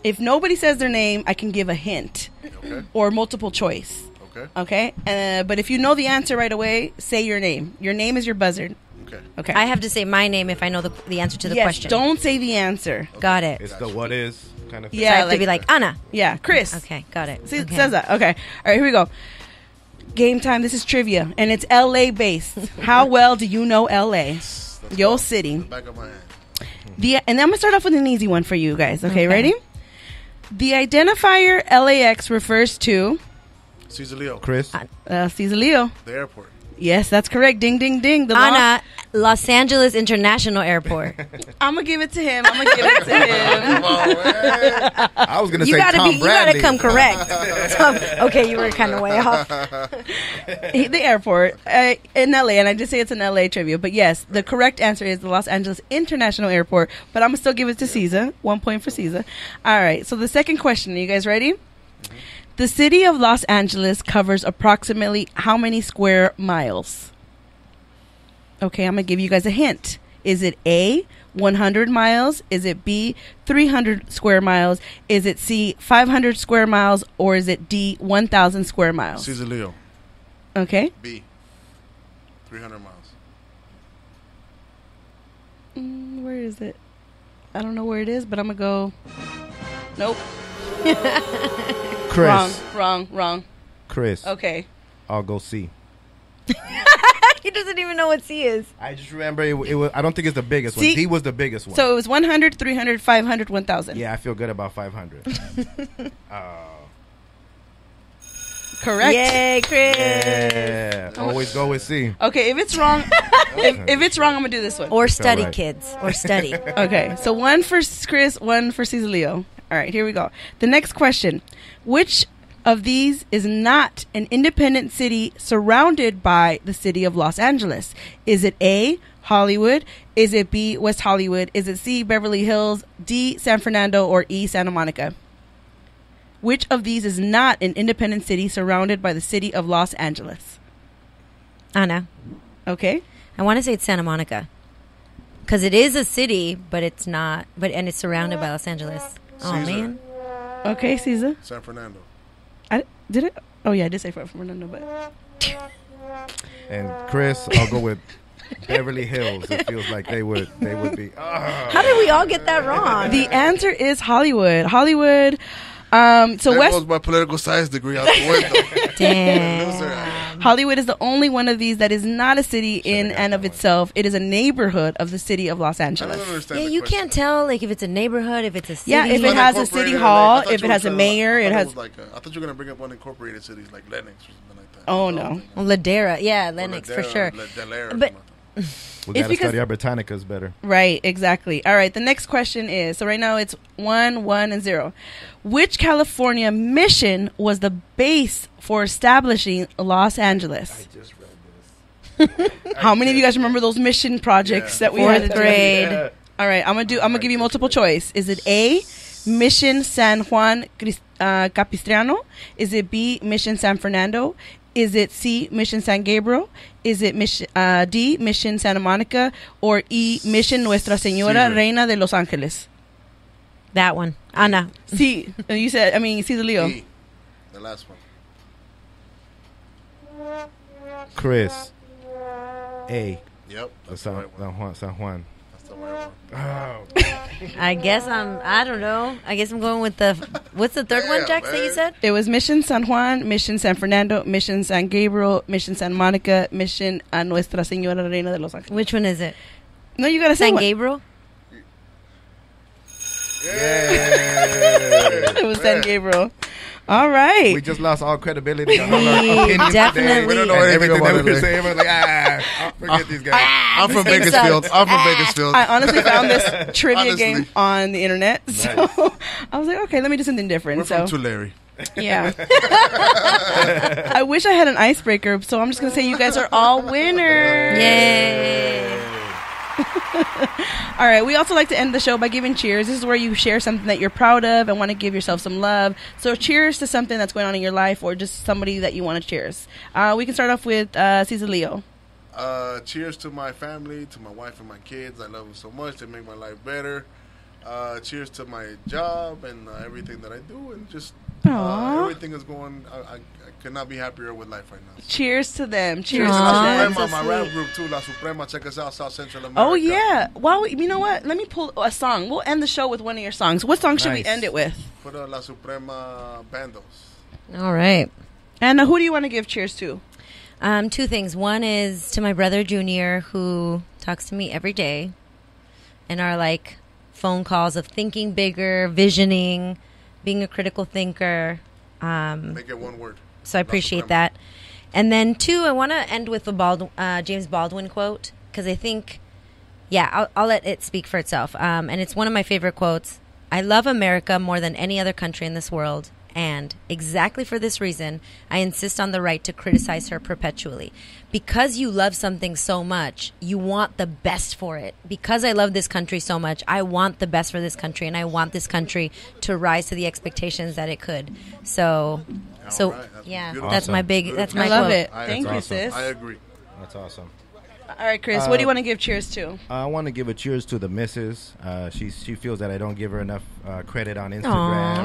If nobody says their name, I can give a hint Okay. or multiple choice, Okay. okay? But if you know the answer right away, say your name. Your name is your buzzer, Okay. okay? I have to say my name if I know the answer to the yes, question. don't say the answer. Got it. It's the what is kind of thing. So I Yeah, have to be like Anna. yeah, Chris. Okay, got it. See, it Okay. says that. Okay. All right, here we go. Game time. This is trivia, and it's LA based. How well do you know LA? Let's Your go. city. The back of my hand. And I'm gonna start off with an easy one for you guys. Okay, Okay. ready? The identifier LAX refers to Cesar Leo. Chris. Cesar Leo. The airport. Yes, that's correct. Ding, ding, ding. The law. Anna, Los Angeles International Airport. I'm gonna give it to him. I'm gonna give it to him. Come on, man. I was gonna You say gotta Tom be. You Bradley. gotta come correct. Okay, you were kind of way off. The airport in LA, and I just say it's an LA trivia. But yes, the correct answer is the Los Angeles International Airport. But I'm gonna still give it to Caesar. 1 point for Caesar. All right. So the second question. Are you guys ready? The city of Los Angeles covers approximately how many square miles? Okay, I'm going to give you guys a hint. Is it A, 100 miles? Is it B, 300 square miles? Is it C, 500 square miles? Or is it D, 1,000 square miles? Cesar Leo. Okay. B. 300 miles. Where is it? I don't know where it is, but I'm going to go. Nope. Chris. Wrong. Chris. Okay. I'll go C. He doesn't even know what C is. I just remember it was. I don't think it's the biggest one. C? D was the biggest one. So it was 100, 300, 500, 1,000. yeah, I feel good about 500. Correct. Yay, Chris. Yeah, always go with C. Okay, if it's wrong, if it's wrong, I'm going to do this one. Or study, right. kids. Or study. Okay, so 1 for Chris, 1 for Cesar Leo. All right, here we go. The next question. Which of these is not an independent city surrounded by the city of Los Angeles? Is it A, Hollywood? Is it B, West Hollywood? Is it C, Beverly Hills? D, San Fernando? Or E, Santa Monica? Which of these is not an independent city surrounded by the city of Los Angeles? Anna, Okay. I want to say it's Santa Monica. Because it is a city, but it's not. And it's surrounded by Los Angeles. Oh, Caesar. man. Okay, Caesar. San Fernando. Did it? Oh, yeah, I did say Fernando, but... And Chris, I'll go with Beverly Hills. It feels like they would be. How did we all get that wrong? The answer is Hollywood. Hollywood. So There West goes my political science degree out the window. Damn. Loser. Hollywood is the only one of these that is not a city in and of itself. It is a neighborhood of the city of Los I Angeles. don't understand Yeah, the you question. can't tell like if it's a neighborhood, if it's a city. Yeah, if it Like has a city incorporated, hall, I thought if you it were has a saying, mayor, I it thought has. was like I thought you were gonna bring up unincorporated cities like Lennox or something like that. Oh, no. Ladera. Yeah, Lennox for sure. But We If gotta you could- study our Britannicas better. Right, exactly. All right, the next question is, so right now it's 1, 1, and 0. Which California mission was the base for establishing Los Angeles? Just read this. How many of you guys remember those mission projects that we had? Fourth to do? grade. All right, I'm gonna give you multiple choice. Is it A, Mission San Juan Capistrano? Is it B, Mission San Fernando? Is it C, Mission San Gabriel? Is it D, Mission Santa Monica? Or E, Mission Nuestra Señora Reina de Los Ángeles? that one. Ana. C, you said, C, the Leo. E, the last one. Chris. A. Yep. That's the San, right one. San Juan. That's the right one. Oh. I guess I don't know. I guess I'm going with the, what's the third one, Damn, Jax, that you man. said? It was Mission San Juan, Mission San Fernando, Mission San Gabriel, Mission Santa Monica, Mission a Nuestra Señora Reina de Los Ángeles. Which one is it? No, you gotta say San one. Gabriel? Yeah. It was San Gabriel. All right. We just lost all credibility on all our We opinions definitely- today. We don't know And anything everything about that we were it. saying, we're like, forget these guys. I'm from This Bakersfield. sucks. I'm from Bakersfield. I honestly found this trivia Honestly. game on the internet. So I was like, okay, let me do something different. We're so from Tulare. yeah. I wish I had an icebreaker, so I'm just gonna say you guys are all winners. Yay. All right, we also like to end the show by giving cheers. This is where you share something that you're proud of and want to give yourself some love. So cheers to something that's going on in your life or just somebody that you want to cheers. We can start off with Cesar Leo. Cheers to my family, to my wife and my kids. I love them so much. They make my life better. Cheers to my job and everything that I do. And just Aw. everything is going. I could not be happier with life right now. Cheers to them. Cheers Cheers to to La Aw, them. Suprema, so my sweet. rap group too. La Suprema, check us out, South Central America. Oh, yeah. Well, you know what? Let me pull a song. We'll end the show with one of your songs. What song should we Nice. end it with? Put La Suprema Bandos. All right. And who do you want to give cheers to? Two things. One is to my brother Junior, who talks to me every day, and our like phone calls of thinking bigger, visioning, being a critical thinker. Make it one word. So I appreciate that. And then two, I want to end with a James Baldwin quote, because I think, I'll let it speak for itself. And it's one of my favorite quotes. I love America more than any other country in this world. And exactly for this reason, I insist on the right to criticize her perpetually. Because you love something so much, you want the best for it. Because I love this country so much, I want the best for this country, and I want this country to rise to the expectations that it could. So All right, that's yeah, beautiful. that's my big. Beautiful. That's my I love quote. it. Thank you, awesome. sis. I agree. That's awesome. All right, Chris, what do you want to give cheers to? I want to give a cheers to the missus. She feels that I don't give her enough credit on Instagram,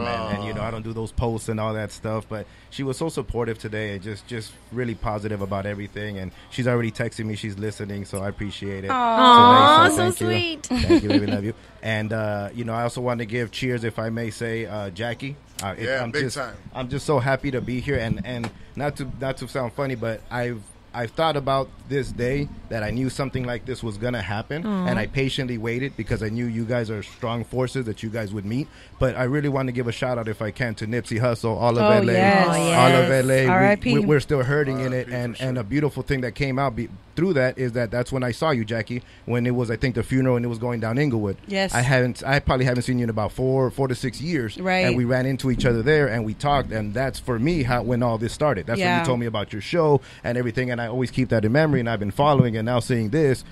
Aw. and I don't do those posts and all that stuff. But she was so supportive today, and just really positive about everything. And she's already texting me; she's listening, so I appreciate it. Aw, Today, so thank you. sweet. Thank you, baby, love you. And I also want to give cheers, if I may say, Jackie. Yeah, I'm big just, time. I'm just so happy to be here, and not to sound funny, but I've thought about this day that I knew something like this was going to happen, and I patiently waited because I knew you guys are strong forces that you guys would meet. But I really want to give a shout out, if I can, to Nipsey Hussle, all of LA. yes. Oh, yes. All of LA. R.I.P.. We're still hurting in it, R.I.P. and for sure. a beautiful thing that came out through that is that's when I saw you, Jackie, when it was, I think, the funeral and it was going down Inglewood. Yes. I probably haven't seen you in about 4 to 6 years. Right. And we ran into each other there and we talked, and that's for me when all this started. That's when Yeah. you told me about your show and everything, and I always keep that in memory, and I've been following, and now seeing this,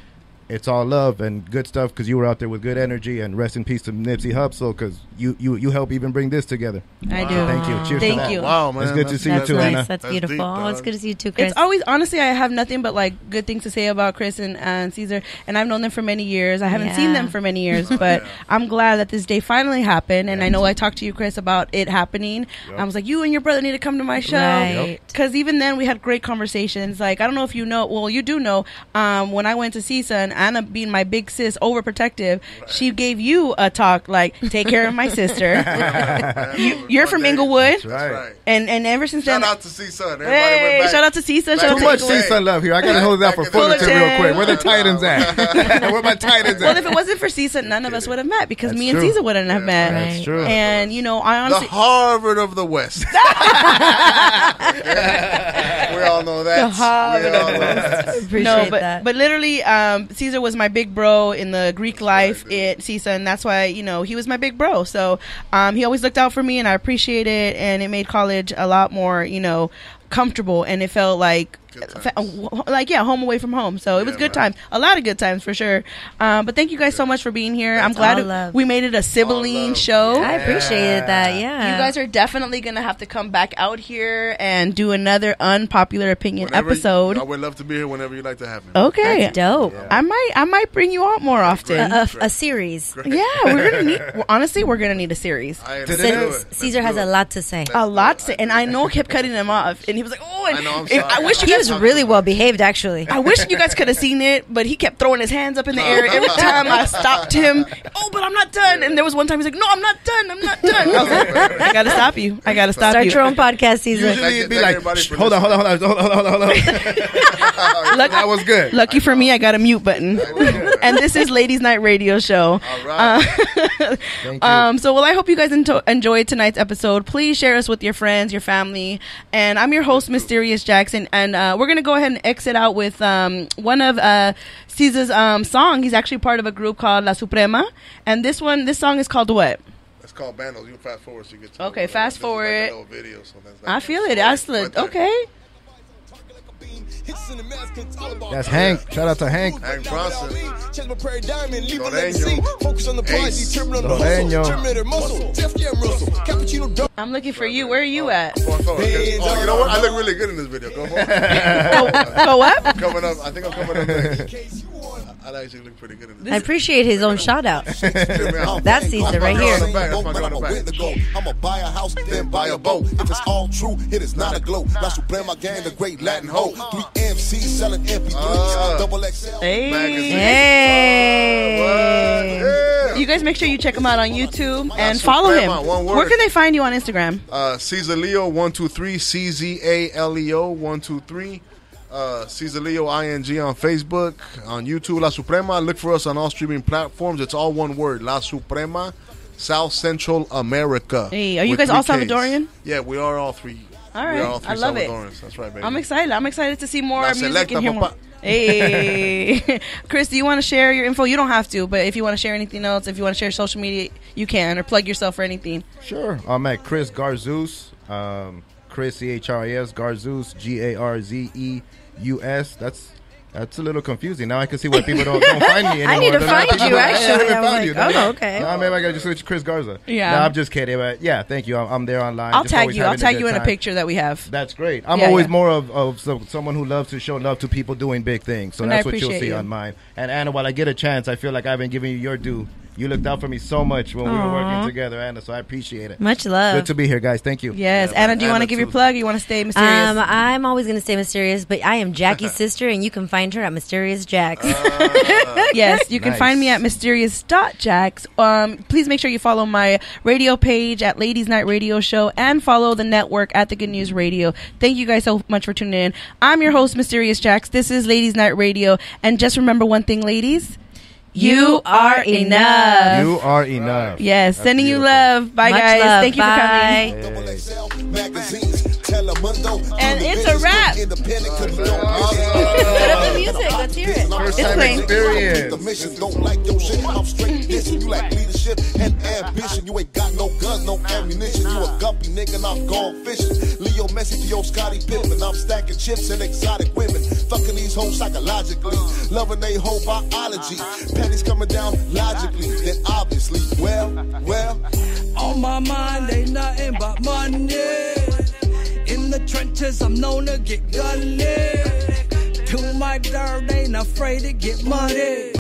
it's all love and good stuff because you were out there with good energy, and rest in peace to Nipsey Hussle because you help even bring this together. I do. Thank you. Cheers Thank to that. you. Wow, man. It's good to see you That's too, nice. Anna. That's That's beautiful. deep, Oh, it's dog. good to see you too, Chris. It's always, honestly, I have nothing but like good things to say about Chris and Caesar, and I've known them for many years. I haven't seen Yeah. them for many years, but I'm glad that this day finally happened. And I know I talked to you, Chris, about it happening. I was like, you and your brother need to come to my show, Right. because even then we had great conversations. Like, I don't know if you know, well, you do know, when I went to CISA Anna being my big sis, overprotective, she gave you a talk like, take care of my sister. You're from Inglewood. That's right. And ever since then. Shout out to C-Sun. Hey, shout out to C-Sun. Too much C-Sun love here. I got to hold it down for Fullerton real quick. Where the Titans at? Where my Titans at? Well, if it wasn't for C-Sun, none of us would have met because me and Caesar wouldn't have met. That's true. And, you know, I honestly. The Harvard of the West. We all know that. The Harvard of the West. Appreciate that. But literally, Caesar was my big bro in the Greek life at CISA, and that's why, you know, he was my big bro. So he always looked out for me, and I appreciate it, and it made college a lot more, you know, comfortable, and it felt like home away from home. So it was good times, a lot of good times for sure. But thank you guys so much for being here. I'm glad we made it a sibling show. I appreciated that. Yeah, you guys are definitely gonna have to come back out here and do another Unpopular Opinion episode. I would love to be here whenever you'd like to have me. Okay, that's dope. Yeah. I might bring you out more often. A series. Great. Yeah, we're gonna need. Honestly, we're gonna need a series. Caesar has a lot to say. A lot to say, and I know I kept cutting him off, and he was like, "Oh," and I wish he was really well behaved, actually. I wish you guys could have seen it, but he kept throwing his hands up in the air every time I stopped him. Oh, but I'm not done. And there was one time he's like, "No, I'm not done. I'm not done." I was like, "I gotta stop you. I gotta stop you." Start your own podcast, Caesar. Usually it'd be like, hold on. That was good. Lucky for me, I got a mute button. And this is Ladies Night Radio Show. All right. Thank you. So, I hope you guys enjoyed tonight's episode. Please share us with your friends, your family. And I'm your host, Mysterious Jackson. And we're going to go ahead and exit out with one of Caesar's song. He's actually part of a group called La Suprema. And this song is called what? It's called Bandos. You can fast forward so you get to okay, fast forward. Like video, so I feel it. Okay. That's Hank. Shout out to Hank. Hank Bronson. I'm looking for you. Where are you at? You know what? I look really good in this video. Go home. Go what? Coming up. I think I'm coming up next. I actually look pretty good in this. I appreciate his own shout out. That's Caesar right here. That's my girl in the back. I'ma buy a house, then buy a boat. If it's all true, it is not a glow. La Suprema gang, the great Latin hoe. 3 MCs selling MP3s, double XL. Hey. You guys make sure you check him out on YouTube and follow him. Where can they find you on Instagram? Caesar Leo 123, CZALEO 123. Caesar Leo ING on Facebook, on YouTube, La Suprema. Look for us on all streaming platforms. It's all one word, La Suprema, South Central America. Hey, are you guys all Salvadorian? Yeah, we are all three. All right, we are all three I love Salvadorians. it. That's right, baby. I'm excited. I'm excited to see more La music Selecta, and hear more. Hey, Chris, do you want to share your info? You don't have to, but if you want to share anything else, if you want to share social media, you can, or plug yourself for anything. Sure. I'm at Chris Garzeus. Chris CHRIS Garzeus GARZEUS. That's a little confusing. Now I can see why people don't find me anymore. I need to find you, actually. I found you. Oh, okay. No, maybe I got to just switch Chris Garza. Yeah. No, I'm just kidding. But yeah, thank you. I'm there online. I'll tag you. I'll tag you in a picture that we have. That's great. I'm always more of someone who loves to show love to people doing big things. So and that's what you'll see on mine. And Anna, while I get a chance, I feel like I've been giving you your due. You looked out for me so much when we were working together, Anna, so I appreciate it. Much love. Good to be here, guys. Thank you. Yes. Yeah, Anna, do you want to give your plug or you want to stay mysterious? I'm always going to stay mysterious, but I am Jackie's sister, and you can find her at Mysterious Jax. Yes, you can find me at mysterious.jax. Please make sure you follow my radio page at Ladies Night Radio Show and follow the network at The Good News Radio. Thank you guys so much for tuning in. I'm your host, Mysterious Jax. This is Ladies Night Radio. And just remember one thing, ladies. You are enough. You are enough. Yes, sending you love. Bye, Much guys. love. Thank you for coming. And it's a wrap. Put up the music. Let's hear it. First It's time playing. experience. The mission don't like your shit. I'm straight dissing. You like leadership and ambition. You ain't got no guns, no ammunition. You a guppy nigga and I'm gone fishing. Leo Messi to your Scottie Pippen. I'm stacking chips and exotic women. Fucking these hoes psychologically. Loving they whole biology. Pennies coming down logically. Then obviously, well. On my mind ain't nothing but money. In the trenches, I'm known to get gully. To my girl, ain't afraid to get money.